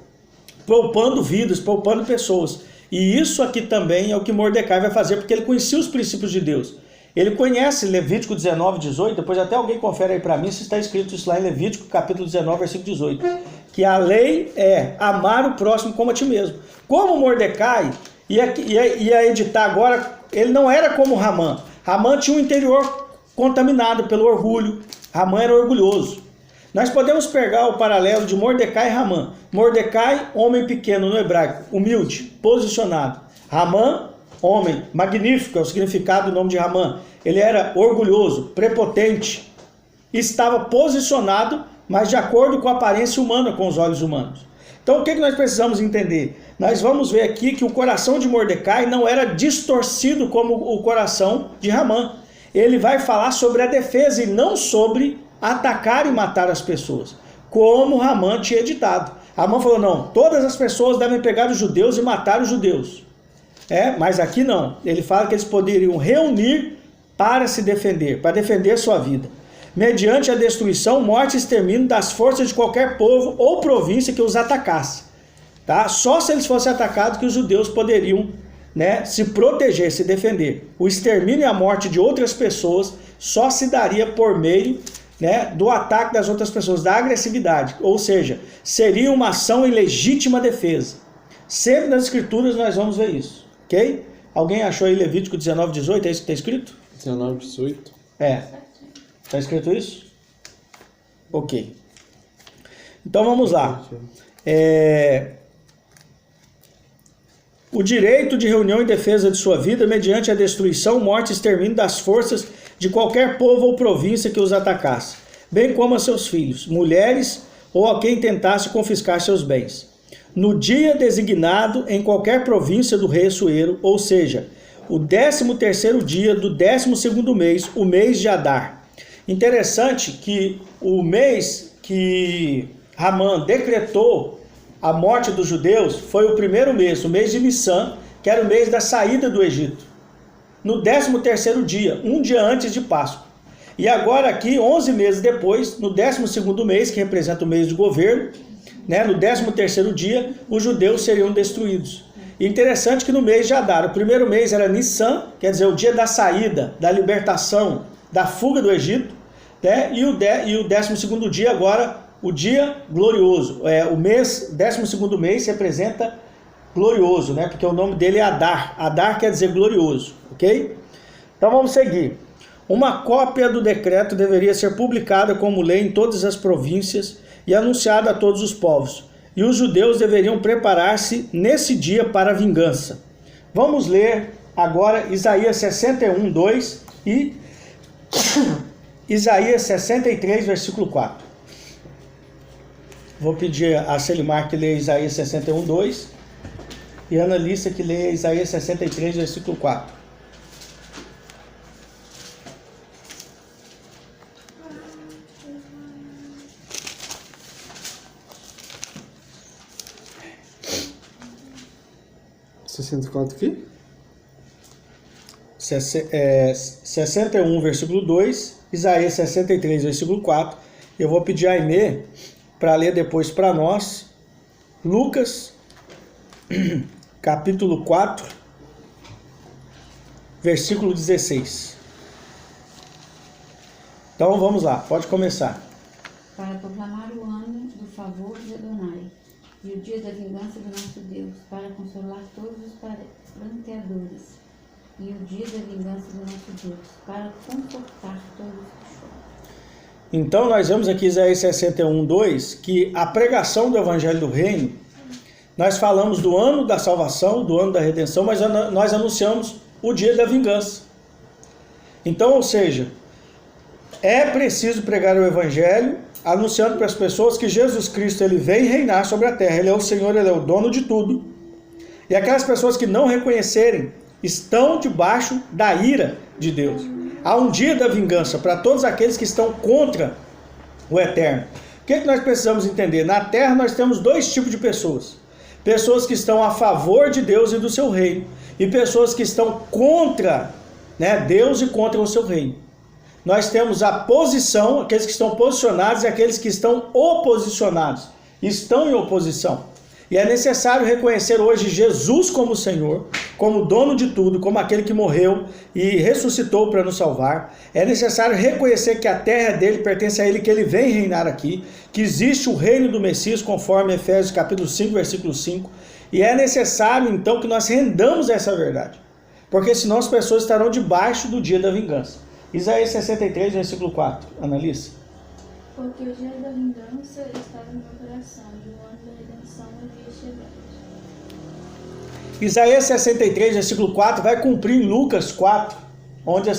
poupando vidas, poupando pessoas. E isso aqui também é o que Mordecai vai fazer, porque ele conhecia os princípios de Deus. Ele conhece Levítico 19, 18, depois até alguém confere aí para mim se está escrito isso lá em Levítico, capítulo 19, versículo 18. Que a lei é amar o próximo como a ti mesmo. Como Mordecai ia editar agora, ele não era como Ramã. Ramã tinha um interior contaminado pelo orgulho. Ramã era orgulhoso. Nós podemos pegar o paralelo de Mordecai e Ramã. Mordecai, homem pequeno no hebraico, humilde, posicionado. Ramã, homem magnífico, é o significado do nome de Ramã. Ele era orgulhoso, prepotente, estava posicionado, mas de acordo com a aparência humana, com os olhos humanos. Então o que nós precisamos entender? Nós vamos ver aqui que o coração de Mordecai não era distorcido como o coração de Ramã. Ele vai falar sobre a defesa e não sobre atacar e matar as pessoas, como Ramã tinha editado. Ramã falou, não, todas as pessoas devem pegar os judeus e matar os judeus. Mas aqui não. Ele fala que eles poderiam reunir para se defender, para defender sua vida. Mediante a destruição, morte e extermínio das forças de qualquer povo ou província que os atacasse. Tá? Só se eles fossem atacados que os judeus poderiam se proteger, se defender. O extermínio e a morte de outras pessoas só se daria por meio do ataque das outras pessoas, da agressividade. Ou seja, seria uma ação em legítima defesa. Sempre nas escrituras nós vamos ver isso. Ok? Alguém achou aí Levítico 19, 18? É isso que está escrito? 19, 18. Está escrito isso? Ok. Então vamos lá. O direito de reunião em defesa de sua vida mediante a destruição, morte e extermínio das forças de qualquer povo ou província que os atacasse, bem como a seus filhos, mulheres ou a quem tentasse confiscar seus bens. No dia designado em qualquer província do rei Assuero, ou seja, o 13º dia do 12º mês, o mês de Adar. Interessante que o mês que Ramã decretou a morte dos judeus foi o primeiro mês, o mês de Nissan, que era o mês da saída do Egito. No 13º dia, um dia antes de Páscoa. E agora aqui, 11 meses depois, no 12º mês, que representa o mês de governo, né, no 13º dia, os judeus seriam destruídos. Interessante que no mês de Adar, o primeiro mês era Nissan, quer dizer, o dia da saída, da libertação, da fuga do Egito, né, e o 12º dia agora, o dia glorioso. O 12º mês representa glorioso, né, porque o nome dele é Adar. Adar quer dizer glorioso, ok? Então vamos seguir. Uma cópia do decreto deveria ser publicada como lei em todas as províncias e anunciada a todos os povos. E os judeus deveriam preparar-se nesse dia para a vingança. Vamos ler agora Isaías 61, 2 e Isaías 63, versículo 4. Vou pedir a Selimar que leia Isaías 61, 2 e a Analissa que leia Isaías 63, versículo 4. Você 64 aqui? 61, versículo 2, Isaías 63, versículo 4. Eu vou pedir a Aimee para ler depois para nós Lucas, capítulo 4, versículo 16. Então vamos lá, pode começar. Para proclamar o ano do favor de Adonai e o dia da vingança do nosso Deus, para consolar todos os pranteadores, e o dia da vingança do nosso Deus, para confortar todos os choros. Então nós vemos aqui Isaías 61, 2, que a pregação do Evangelho do Reino, nós falamos do ano da salvação, do ano da redenção, mas nós anunciamos o dia da vingança. Então, ou seja, é preciso pregar o Evangelho, anunciando para as pessoas que Jesus Cristo ele vem reinar sobre a terra, ele é o Senhor, ele é o dono de tudo. E aquelas pessoas que não reconhecerem estão debaixo da ira de Deus. Há um dia da vingança para todos aqueles que estão contra o Eterno. O que nós precisamos entender? Na terra nós temos dois tipos de pessoas. Pessoas que estão a favor de Deus e do seu reino, e pessoas que estão contra, né, Deus e contra o seu reino. Nós temos a posição, aqueles que estão posicionados e aqueles que estão oposicionados. Estão em oposição. E é necessário reconhecer hoje Jesus como Senhor, como dono de tudo, como aquele que morreu e ressuscitou para nos salvar. É necessário reconhecer que a terra dele pertence a ele, que ele vem reinar aqui, que existe o reino do Messias, conforme Efésios capítulo 5, versículo 5. E é necessário então que nós rendamos essa verdade, porque senão as pessoas estarão debaixo do dia da vingança. Isaías 63, versículo 4. Analisa. Porque o dia da vingança estava no meu coração, e o ano da redenção havia chegado. Isaías 63, versículo 4, vai cumprir em Lucas 4, onde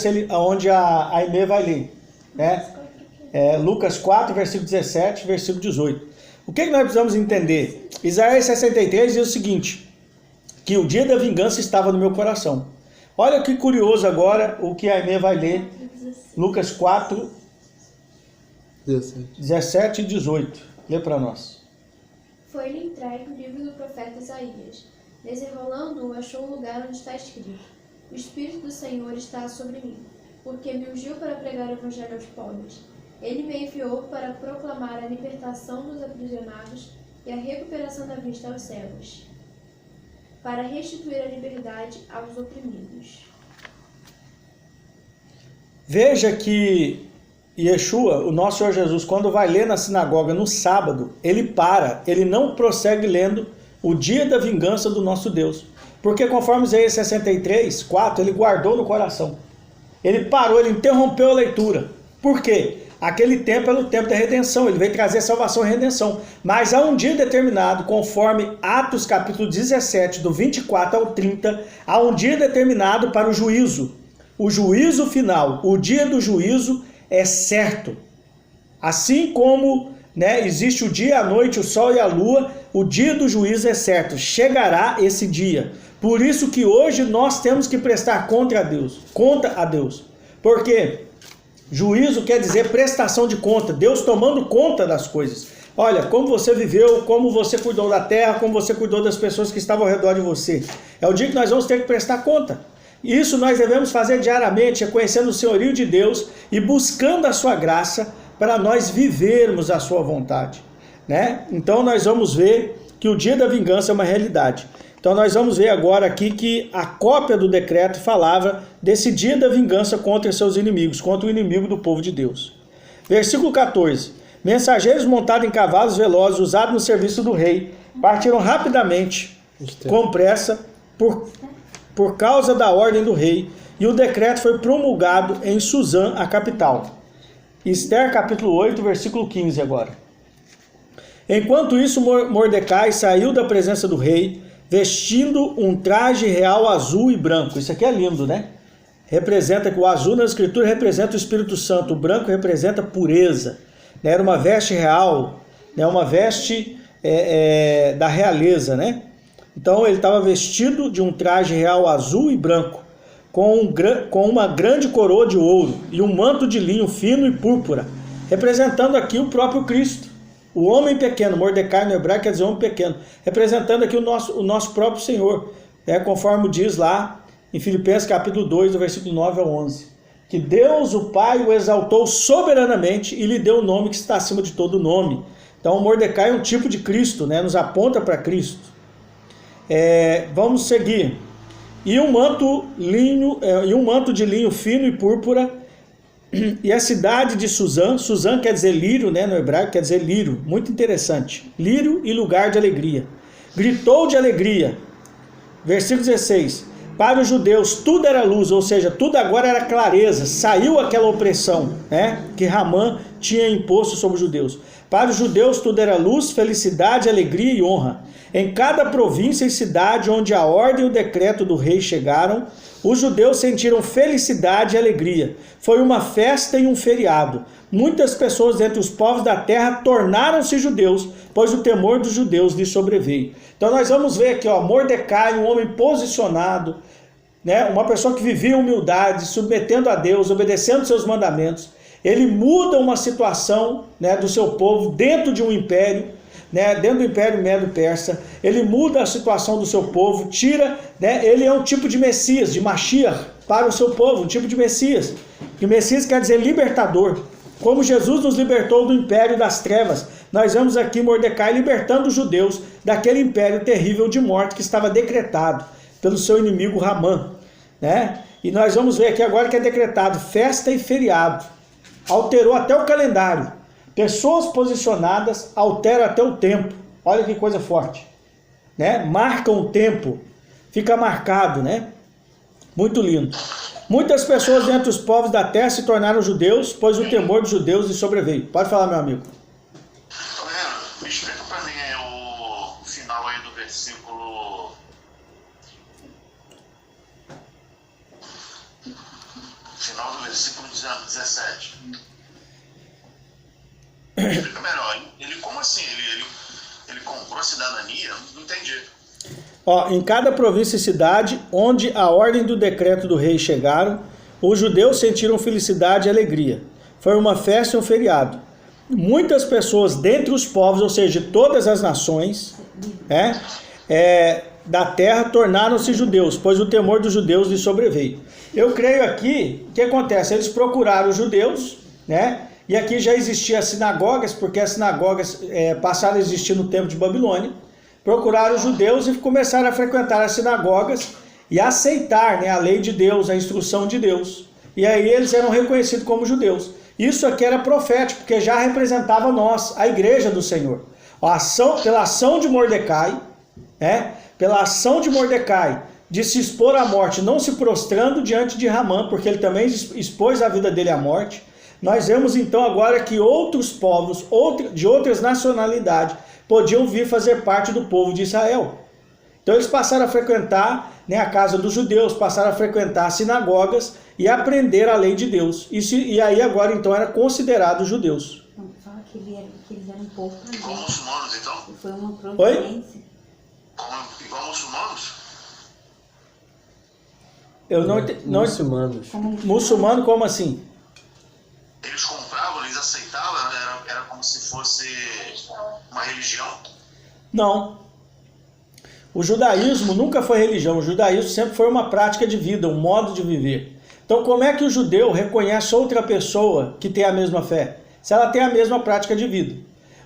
a Aimee vai ler. Né? Lucas 4, versículo 17, versículo 18. O que nós precisamos entender? Isaías 63 diz o seguinte, que o dia da vingança estava no meu coração. Olha que curioso agora o que a Aimee vai ler. Lucas 4, 17 e 18. Lê para nós. Foi-lhe entregue o livro do profeta Isaías. Desenrolando-o, achou o lugar onde está escrito: O Espírito do Senhor está sobre mim, porque me ungiu para pregar o evangelho aos pobres. Ele me enviou para proclamar a libertação dos aprisionados e a recuperação da vista aos cegos, para restituir a liberdade aos oprimidos. Veja que Yeshua, o nosso Senhor Jesus, quando vai ler na sinagoga no sábado, ele não prossegue lendo o dia da vingança do nosso Deus. Porque conforme Isaías 63, 4, ele guardou no coração. Ele parou, ele interrompeu a leitura. Por quê? Aquele tempo era o tempo da redenção, ele veio trazer salvação e redenção. Mas há um dia determinado, conforme Atos capítulo 17, do 24 ao 30, há um dia determinado para o juízo. O juízo final, o dia do juízo é certo. Assim como, né, existe o dia, a noite, o sol e a lua, o dia do juízo é certo. Chegará esse dia. Por isso que hoje nós temos que prestar conta a Deus. Porque juízo quer dizer prestação de conta, Deus tomando conta das coisas. Olha, como você viveu, como você cuidou da terra, como você cuidou das pessoas que estavam ao redor de você. É o dia que nós vamos ter que prestar conta. Isso nós devemos fazer diariamente, reconhecendo o senhorio de Deus e buscando a sua graça para nós vivermos a sua vontade. né? Então nós vamos ver que o dia da vingança é uma realidade. Então nós vamos ver agora aqui que a cópia do decreto falava desse dia da vingança contra seus inimigos, contra o inimigo do povo de Deus. Versículo 14. Mensageiros montados em cavalos velozes, usados no serviço do rei, partiram rapidamente, com pressa, por causa da ordem do rei, e o decreto foi promulgado em Suzã, a capital. Esther, capítulo 8, versículo 15 agora. Enquanto isso, Mordecai saiu da presença do rei, vestindo um traje real azul e branco. Isso aqui é lindo, né? Representa que o azul na escritura representa o Espírito Santo, o branco representa pureza. Era uma veste real, uma veste da realeza, né? Então ele estava vestido de um traje real azul e branco, com uma grande coroa de ouro e um manto de linho fino e púrpura, representando aqui o próprio Cristo, o homem pequeno. Mordecai no hebraico quer dizer homem pequeno, representando aqui o nosso próprio Senhor, conforme diz lá em Filipenses capítulo 2, do versículo 9 ao 11. Que Deus, o Pai, o exaltou soberanamente e lhe deu o nome que está acima de todo nome. Então, Mordecai é um tipo de Cristo, né? Nos aponta para Cristo. Vamos seguir. E um manto de linho fino e púrpura. E a cidade de Suzã, Suzã quer dizer lírio, né? No hebraico quer dizer lírio, muito interessante. Lírio e lugar de alegria. Gritou de alegria. Versículo 16. Para os judeus tudo era luz, ou seja, tudo agora era clareza, saiu aquela opressão, né, que Ramã tinha imposto sobre os judeus. Para os judeus tudo era luz, felicidade, alegria e honra. Em cada província e cidade onde a ordem e o decreto do rei chegaram, os judeus sentiram felicidade e alegria. Foi uma festa e um feriado. Muitas pessoas dentre os povos da terra tornaram-se judeus, pois o temor dos judeus lhes sobreveio. Então nós vamos ver aqui, Mordecai, um homem posicionado, né, uma pessoa que vivia humildade, submetendo a Deus, obedecendo seus mandamentos. Ele muda uma situação, né, do seu povo dentro de um império, né, dentro do Império Medo-Persa. Ele muda a situação do seu povo, tira, né, ele é um tipo de Messias, de Mashiach, para o seu povo, um tipo de Messias. E Messias quer dizer libertador. Como Jesus nos libertou do império das trevas, nós vemos aqui Mordecai libertando os judeus daquele império terrível de morte que estava decretado pelo seu inimigo Ramã, né? E nós vamos ver aqui agora que é decretado festa e feriado. Alterou até o calendário. Pessoas posicionadas alteram até o tempo. Olha que coisa forte, né? Marcam o tempo, fica marcado, né? Muito lindo. Muitas pessoas dentre os povos da terra se tornaram judeus, pois o temor dos judeus lhes sobreveio. Pode falar, meu amigo. Me explica para mim o final aí do versículo. Final do versículo 17. Explica melhor. Ele como assim? Ele comprou a cidadania? Não entendi. Em cada província e cidade onde a ordem do decreto do rei chegaram, os judeus sentiram felicidade e alegria. Foi uma festa e um feriado. Muitas pessoas dentre os povos, ou seja, de todas as nações, da terra tornaram-se judeus, pois o temor dos judeus lhes sobreveio. Eu creio aqui, o que acontece? Eles procuraram os judeus, né? E aqui já existiam as sinagogas, porque as sinagogas passaram a existir no tempo de Babilônia. Procuraram os judeus e começaram a frequentar as sinagogas e aceitar, né, a lei de Deus, a instrução de Deus. E aí eles eram reconhecidos como judeus. Isso aqui era profético, porque já representava nós, a igreja do Senhor. Pela ação de Mordecai, né, pela ação de Mordecai de se expor à morte, não se prostrando diante de Ramã, porque ele também expôs a vida dele à morte. Nós vemos então agora que outros povos, de outras nacionalidades, podiam vir fazer parte do povo de Israel. Então eles passaram a frequentar, né, a casa dos judeus, passaram a frequentar sinagogas e aprender a lei de Deus. E aí agora então era considerado judeus. Então, fala que eles eram um povo também. Igual muçulmanos, então? E foi uma providência. Igual muçulmanos? Eu não entendi. Muçulmanos. Muçulmano como assim? Eles compravam, eles aceitavam, era como se fosse uma religião? Não. O judaísmo nunca foi religião, o judaísmo sempre foi uma prática de vida, um modo de viver. Então como é que o judeu reconhece outra pessoa que tem a mesma fé? Se ela tem a mesma prática de vida.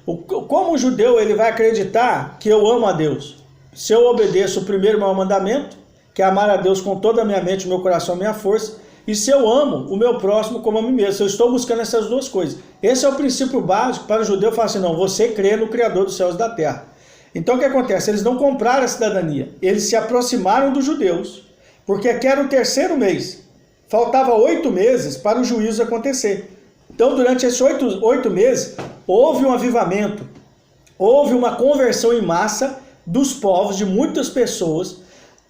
Como o judeu ele vai acreditar que eu amo a Deus? Se eu obedeço o primeiro maior mandamento, que é amar a Deus com toda a minha mente, o meu coração, a minha força, e se eu amo o meu próximo como a mim mesmo, se eu estou buscando essas duas coisas. Esse é o princípio básico para o judeu falar assim, não, você crê no Criador dos céus e da terra. Então o que acontece? Eles não compraram a cidadania, eles se aproximaram dos judeus, porque aqui era o terceiro mês, faltava 8 meses para o juízo acontecer. Então durante esses 8 meses, houve um avivamento, houve uma conversão em massa dos povos, de muitas pessoas,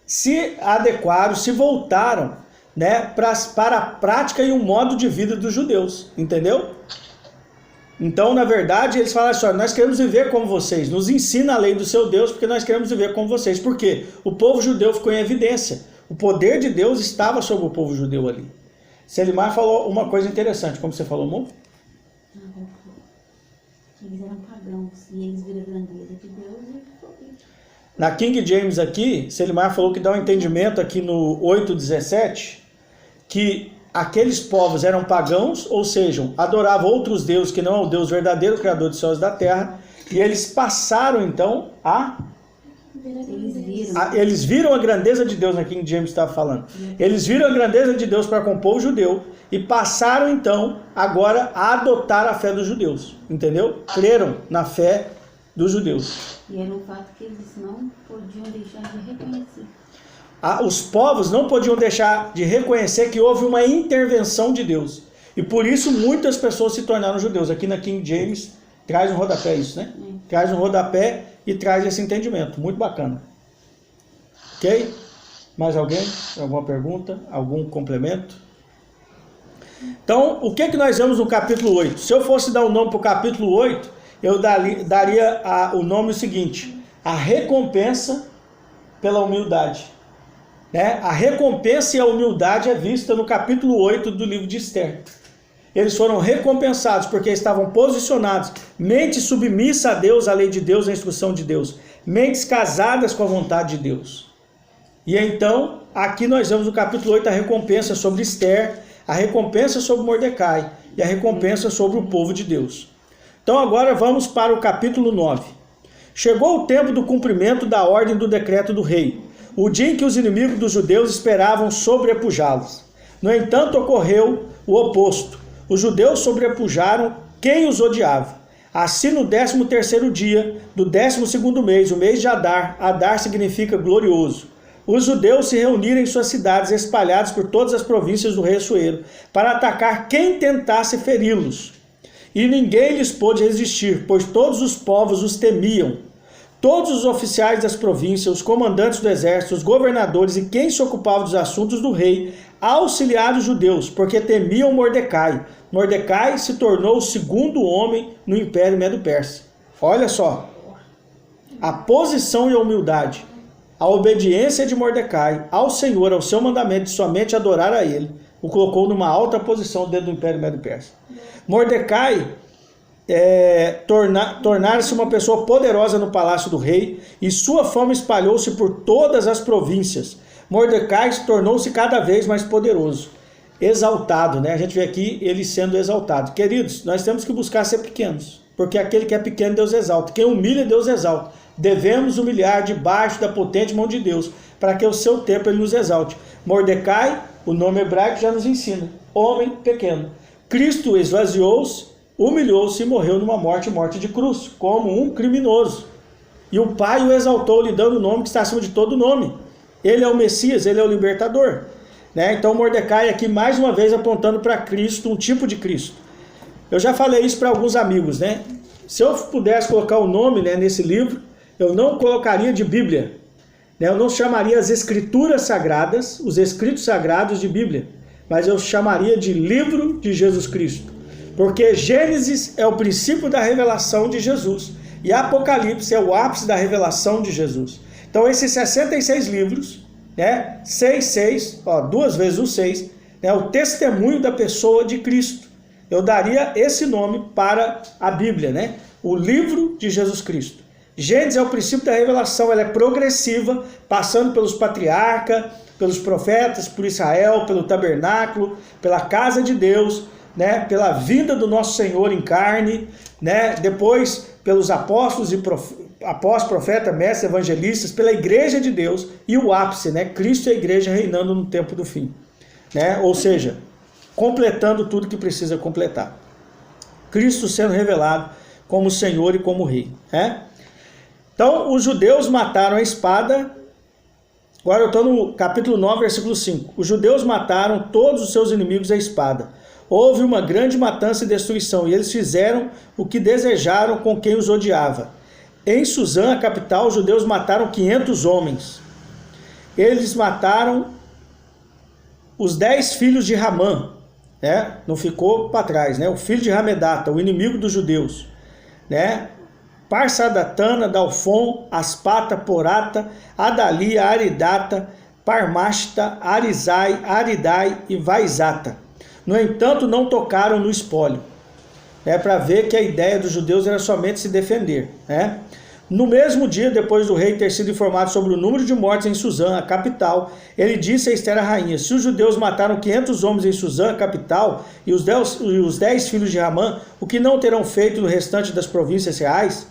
se adequaram, se voltaram, né, para a prática e o modo de vida dos judeus, entendeu? Então, na verdade, eles falaram assim, nós queremos viver como vocês, nos ensina a lei do seu Deus, porque nós queremos viver como vocês. Por quê? O povo judeu ficou em evidência, o poder de Deus estava sobre o povo judeu ali. Selimar falou uma coisa interessante, como você falou, amor? Eles eram pagãos, e eles viram a grandeza de Deus e... Na King James aqui, Selimar falou que dá um entendimento aqui no 8:17, que aqueles povos eram pagãos, ou seja, adoravam outros deuses que não é o Deus verdadeiro, o Criador dos céus e da terra, e eles passaram então a... Eles viram a grandeza de Deus, na King James estava falando. Eles viram a grandeza de Deus para com o povo judeu e passaram então agora a adotar a fé dos judeus, entendeu? Creram na fé dos judeus. E era um fato que eles não podiam deixar de reconhecer. Os povos não podiam deixar de reconhecer que houve uma intervenção de Deus. E por isso muitas pessoas se tornaram judeus. Aqui na King James traz um rodapé isso, né? Traz um rodapé e traz esse entendimento. Muito bacana. Ok? Mais alguém? Alguma pergunta? Algum complemento? Então, o que nós vemos no capítulo 8? Se eu fosse dar o nome para o capítulo 8, eu daria o nome seguinte: a recompensa pela humildade. Né? A recompensa e a humildade é vista no capítulo 8 do livro de Esther. Eles foram recompensados porque estavam posicionados, mente submissa a Deus, a lei de Deus, a instrução de Deus, mentes casadas com a vontade de Deus. E então, aqui nós vemos no capítulo 8 a recompensa sobre Esther, a recompensa sobre Mordecai e a recompensa sobre o povo de Deus. Então agora vamos para o capítulo 9. Chegou o tempo do cumprimento da ordem do decreto do rei, o dia em que os inimigos dos judeus esperavam sobrepujá-los. No entanto, ocorreu o oposto. Os judeus sobrepujaram quem os odiava. Assim, no 13º dia do 12º mês, o mês de Adar, Adar significa glorioso, os judeus se reuniram em suas cidades espalhadas por todas as províncias do rei Assuero para atacar quem tentasse feri-los. E ninguém lhes pôde resistir, pois todos os povos os temiam. Todos os oficiais das províncias, os comandantes do exército, os governadores e quem se ocupava dos assuntos do rei, auxiliaram os judeus, porque temiam Mordecai. Mordecai se tornou o segundo homem no Império Medo-Persa. Olha só, a posição e a humildade, a obediência de Mordecai ao Senhor, ao seu mandamento de somente adorar a ele, o colocou numa alta posição dentro do Império Medo-Persa. Mordecai tornar-se uma pessoa poderosa no palácio do rei, e sua fama espalhou-se por todas as províncias. Mordecai tornou-se cada vez mais poderoso, exaltado, né? A gente vê aqui ele sendo exaltado. Queridos, nós temos que buscar ser pequenos, porque aquele que é pequeno Deus exalta, quem humilha Deus exalta. Devemos humilhar debaixo da potente mão de Deus, para que ao seu tempo ele nos exalte. Mordecai, o nome hebraico já nos ensina, homem pequeno. Cristo esvaziou-se, humilhou-se e morreu numa morte de cruz, como um criminoso. E o Pai o exaltou, lhe dando o nome que está acima de todo nome. Ele é o Messias, ele é o libertador. Né? Então Mordecai aqui mais uma vez apontando para Cristo, um tipo de Cristo. Eu já falei isso para alguns amigos, né? Se eu pudesse colocar o nome, né, nesse livro, eu não colocaria de Bíblia. Né? Eu não chamaria as Escrituras Sagradas, os escritos sagrados de Bíblia, mas eu chamaria de livro de Jesus Cristo. Porque Gênesis é o princípio da revelação de Jesus e Apocalipse é o ápice da revelação de Jesus. Então esses 66 livros, né, 6, duas vezes o 6, é o testemunho da pessoa de Cristo. Eu daria esse nome para a Bíblia, né? O livro de Jesus Cristo. Gênesis é o princípio da revelação, ela é progressiva, passando pelos patriarcas, pelos profetas, por Israel, pelo tabernáculo, pela casa de Deus, né? Pela vinda do nosso Senhor em carne, né? Depois pelos apóstolos, profetas, mestres, evangelistas, pela igreja de Deus e o ápice, né? Cristo e a igreja reinando no tempo do fim, né? Ou seja, completando tudo que precisa completar. Cristo sendo revelado como Senhor e como Rei, né? Então, os judeus mataram a espada. Agora eu estou no capítulo 9, versículo 5. Os judeus mataram todos os seus inimigos à espada. Houve uma grande matança e destruição, e eles fizeram o que desejaram com quem os odiava. Em Suzã, a capital, os judeus mataram 500 homens. Eles mataram os 10 filhos de Ramã, né? Não ficou para trás, né? O filho de Ramedata, o inimigo dos judeus, né? Parsadatana, Dalfon, Aspata, Porata, Adalia, Aridata, Parmashta, Arizai, Aridai e Vaizata. No entanto, não tocaram no espólio. Para ver que a ideia dos judeus era somente se defender, né? No mesmo dia, depois do rei ter sido informado sobre o número de mortes em Suzã, a capital, ele disse a Ester, a rainha: se os judeus mataram 500 homens em Suzã, a capital, e os 10 filhos de Ramã, o que não terão feito no restante das províncias reais?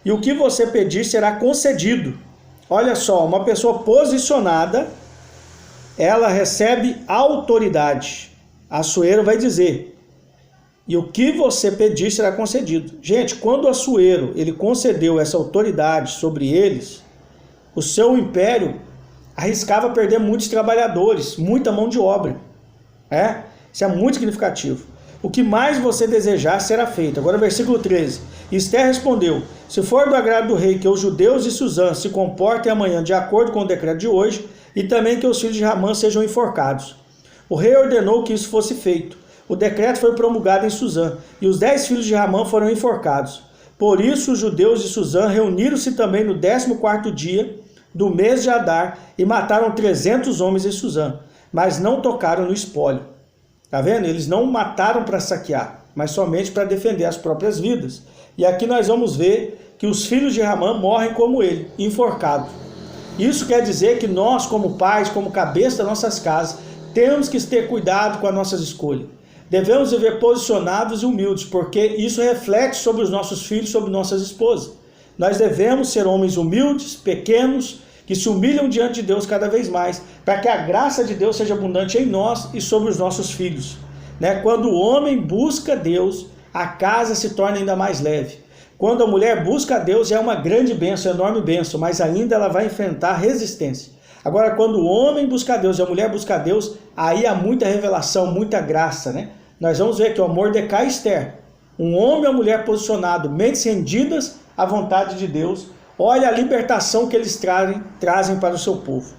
E o que você pedir será concedido. Olha só, uma pessoa posicionada, ela recebe autoridade. Assuero vai dizer: e o que você pedir será concedido. Gente, quando Assuero ele concedeu essa autoridade sobre eles, o seu império arriscava perder muitos trabalhadores, muita mão de obra. Isso é muito significativo. O que mais você desejar será feito. Agora versículo 13. Ester respondeu: se for do agrado do rei que os judeus de Suzã se comportem amanhã de acordo com o decreto de hoje, e também que os filhos de Ramã sejam enforcados. O rei ordenou que isso fosse feito. O decreto foi promulgado em Suzã, e os 10 filhos de Ramã foram enforcados. Por isso os judeus de Suzã reuniram-se também no 14º dia do mês de Adar e mataram 300 homens em Suzã, mas não tocaram no espólio. Tá vendo? Eles não mataram para saquear, mas somente para defender as próprias vidas. E aqui nós vamos ver que os filhos de Ramã morrem como ele, enforcados. Isso quer dizer que nós, como pais, como cabeça das nossas casas, temos que ter cuidado com as nossas escolhas. Devemos viver posicionados e humildes, porque isso reflete sobre os nossos filhos, sobre nossas esposas. Nós devemos ser homens humildes, pequenos, que se humilham diante de Deus cada vez mais, para que a graça de Deus seja abundante em nós e sobre os nossos filhos. Quando o homem busca Deus, a casa se torna ainda mais leve. Quando a mulher busca Deus, é uma grande bênção, enorme bênção, mas ainda ela vai enfrentar resistência. Agora, quando o homem busca Deus e a mulher busca Deus, aí há muita revelação, muita graça, né? Nós vamos ver que o Mordecai e Ester, um homem e uma mulher posicionados, mentes rendidas à vontade de Deus, olha a libertação que eles trazem para o seu povo.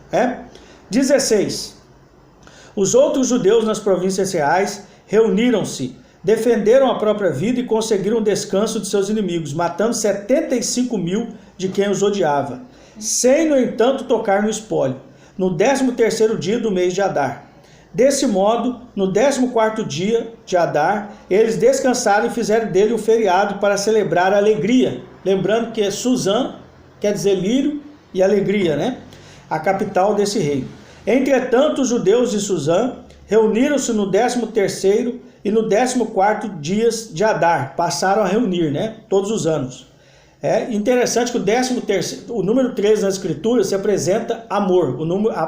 16. Os outros judeus nas províncias reais reuniram-se, defenderam a própria vida e conseguiram o descanso de seus inimigos, matando 75 mil de quem os odiava, sem, no entanto, tocar no espólio, no 13º dia do mês de Adar. Desse modo, no 14º dia de Adar, eles descansaram e fizeram dele um feriado para celebrar a alegria. Lembrando que Suzã quer dizer lírio e alegria, né? A capital desse reino. Entretanto, os judeus de Suzã reuniram-se no 13º e no 14º dias de Adar. Passaram a reunir, né? Todos os anos. É interessante que o número 13 na escritura se apresenta amor.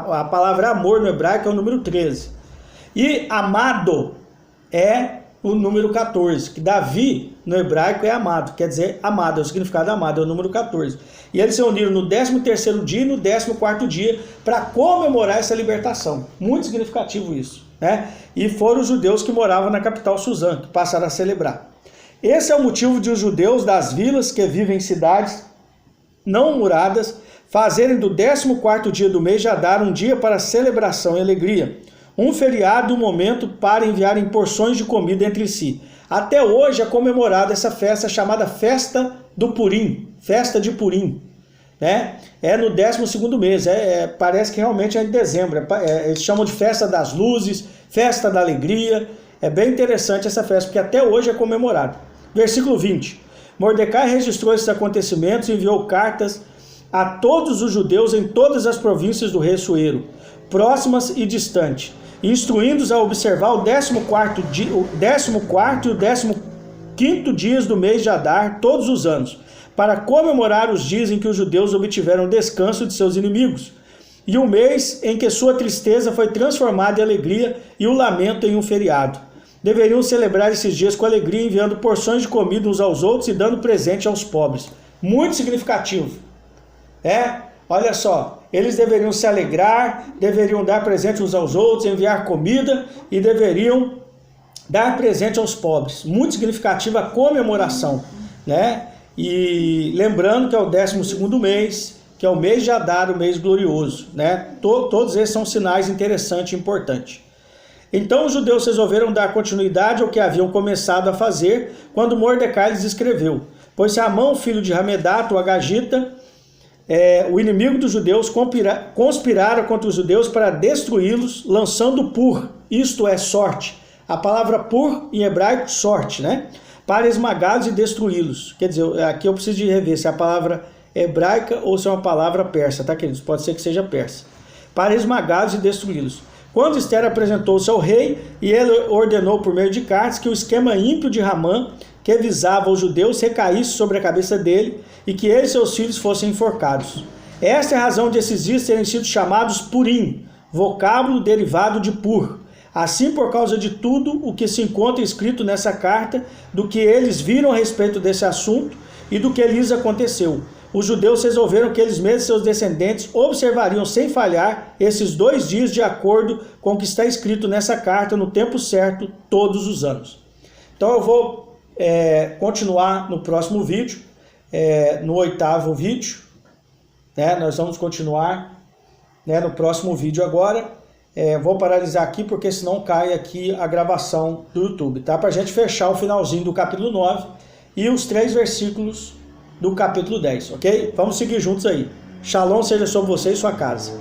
A palavra amor no hebraico é o número 13. E amado é o número 14, que Davi no hebraico é amado, quer dizer amado, é o significado amado, é o número 14. E eles se reuniram no 13º dia e no 14º dia para comemorar essa libertação. Muito significativo isso, né? E foram os judeus que moravam na capital Suzã, que passaram a celebrar. Esse é o motivo de os judeus das vilas que vivem em cidades não muradas fazerem do 14º dia do mês de Adar um dia para celebração e alegria, um feriado e um momento para enviarem porções de comida entre si. Até hoje é comemorada essa festa chamada Festa do Purim, Festa de Purim, né? É no 12º mês, parece que realmente é em dezembro, eles chamam de Festa das Luzes, Festa da Alegria. É bem interessante essa festa, porque até hoje é comemorada. Versículo 20. Mordecai registrou esses acontecimentos e enviou cartas a todos os judeus em todas as províncias do rei Assuero, próximas e distantes, instruindo-os a observar o 14º e o quinto dia do mês de Adar, todos os anos, para comemorar os dias em que os judeus obtiveram descanso de seus inimigos, e o mês em que sua tristeza foi transformada em alegria e o lamento em um feriado. Deveriam celebrar esses dias com alegria, enviando porções de comida uns aos outros e dando presente aos pobres. Muito significativo. Olha só, eles deveriam se alegrar, deveriam dar presente uns aos outros, enviar comida e deveriam dar presente aos pobres. Muito significativa a comemoração, né? E lembrando que é o 12º mês, que é o mês de Adar, o mês glorioso, né? Todos esses são sinais interessantes e importantes. Então os judeus resolveram dar continuidade ao que haviam começado a fazer quando Mordecai lhes escreveu: pois se Amão, filho de Hamedato, o Agagita, o inimigo dos judeus, conspirara contra os judeus para destruí-los, lançando pur, isto é, sorte. A palavra pur em hebraico, sorte, né? Para esmagá-los e destruí-los. Quer dizer, aqui eu preciso de rever se é a palavra hebraica ou se é uma palavra persa, tá, queridos? Pode ser que seja persa. Para esmagá-los e destruí-los. Quando Esther apresentou-se ao rei, e ele ordenou por meio de cartas que o esquema ímpio de Ramã, que visava os judeus, recaísse sobre a cabeça dele e que ele e seus filhos fossem enforcados. Esta é a razão de esses dias terem sido chamados Purim, vocábulo derivado de pur. Assim, por causa de tudo o que se encontra escrito nessa carta, do que eles viram a respeito desse assunto e do que lhes aconteceu, os judeus resolveram que eles mesmos e seus descendentes observariam sem falhar esses 2 dias de acordo com o que está escrito nessa carta no tempo certo, todos os anos. Então eu vou continuar no próximo vídeo, no 8º vídeo, né? Nós vamos continuar, né, no próximo vídeo agora. Vou paralisar aqui porque senão cai aqui a gravação do YouTube, tá? Para a gente fechar o finalzinho do capítulo 9 e os 3 versículos do capítulo 10, ok? Vamos seguir juntos aí. Shalom seja sobre você e sua casa.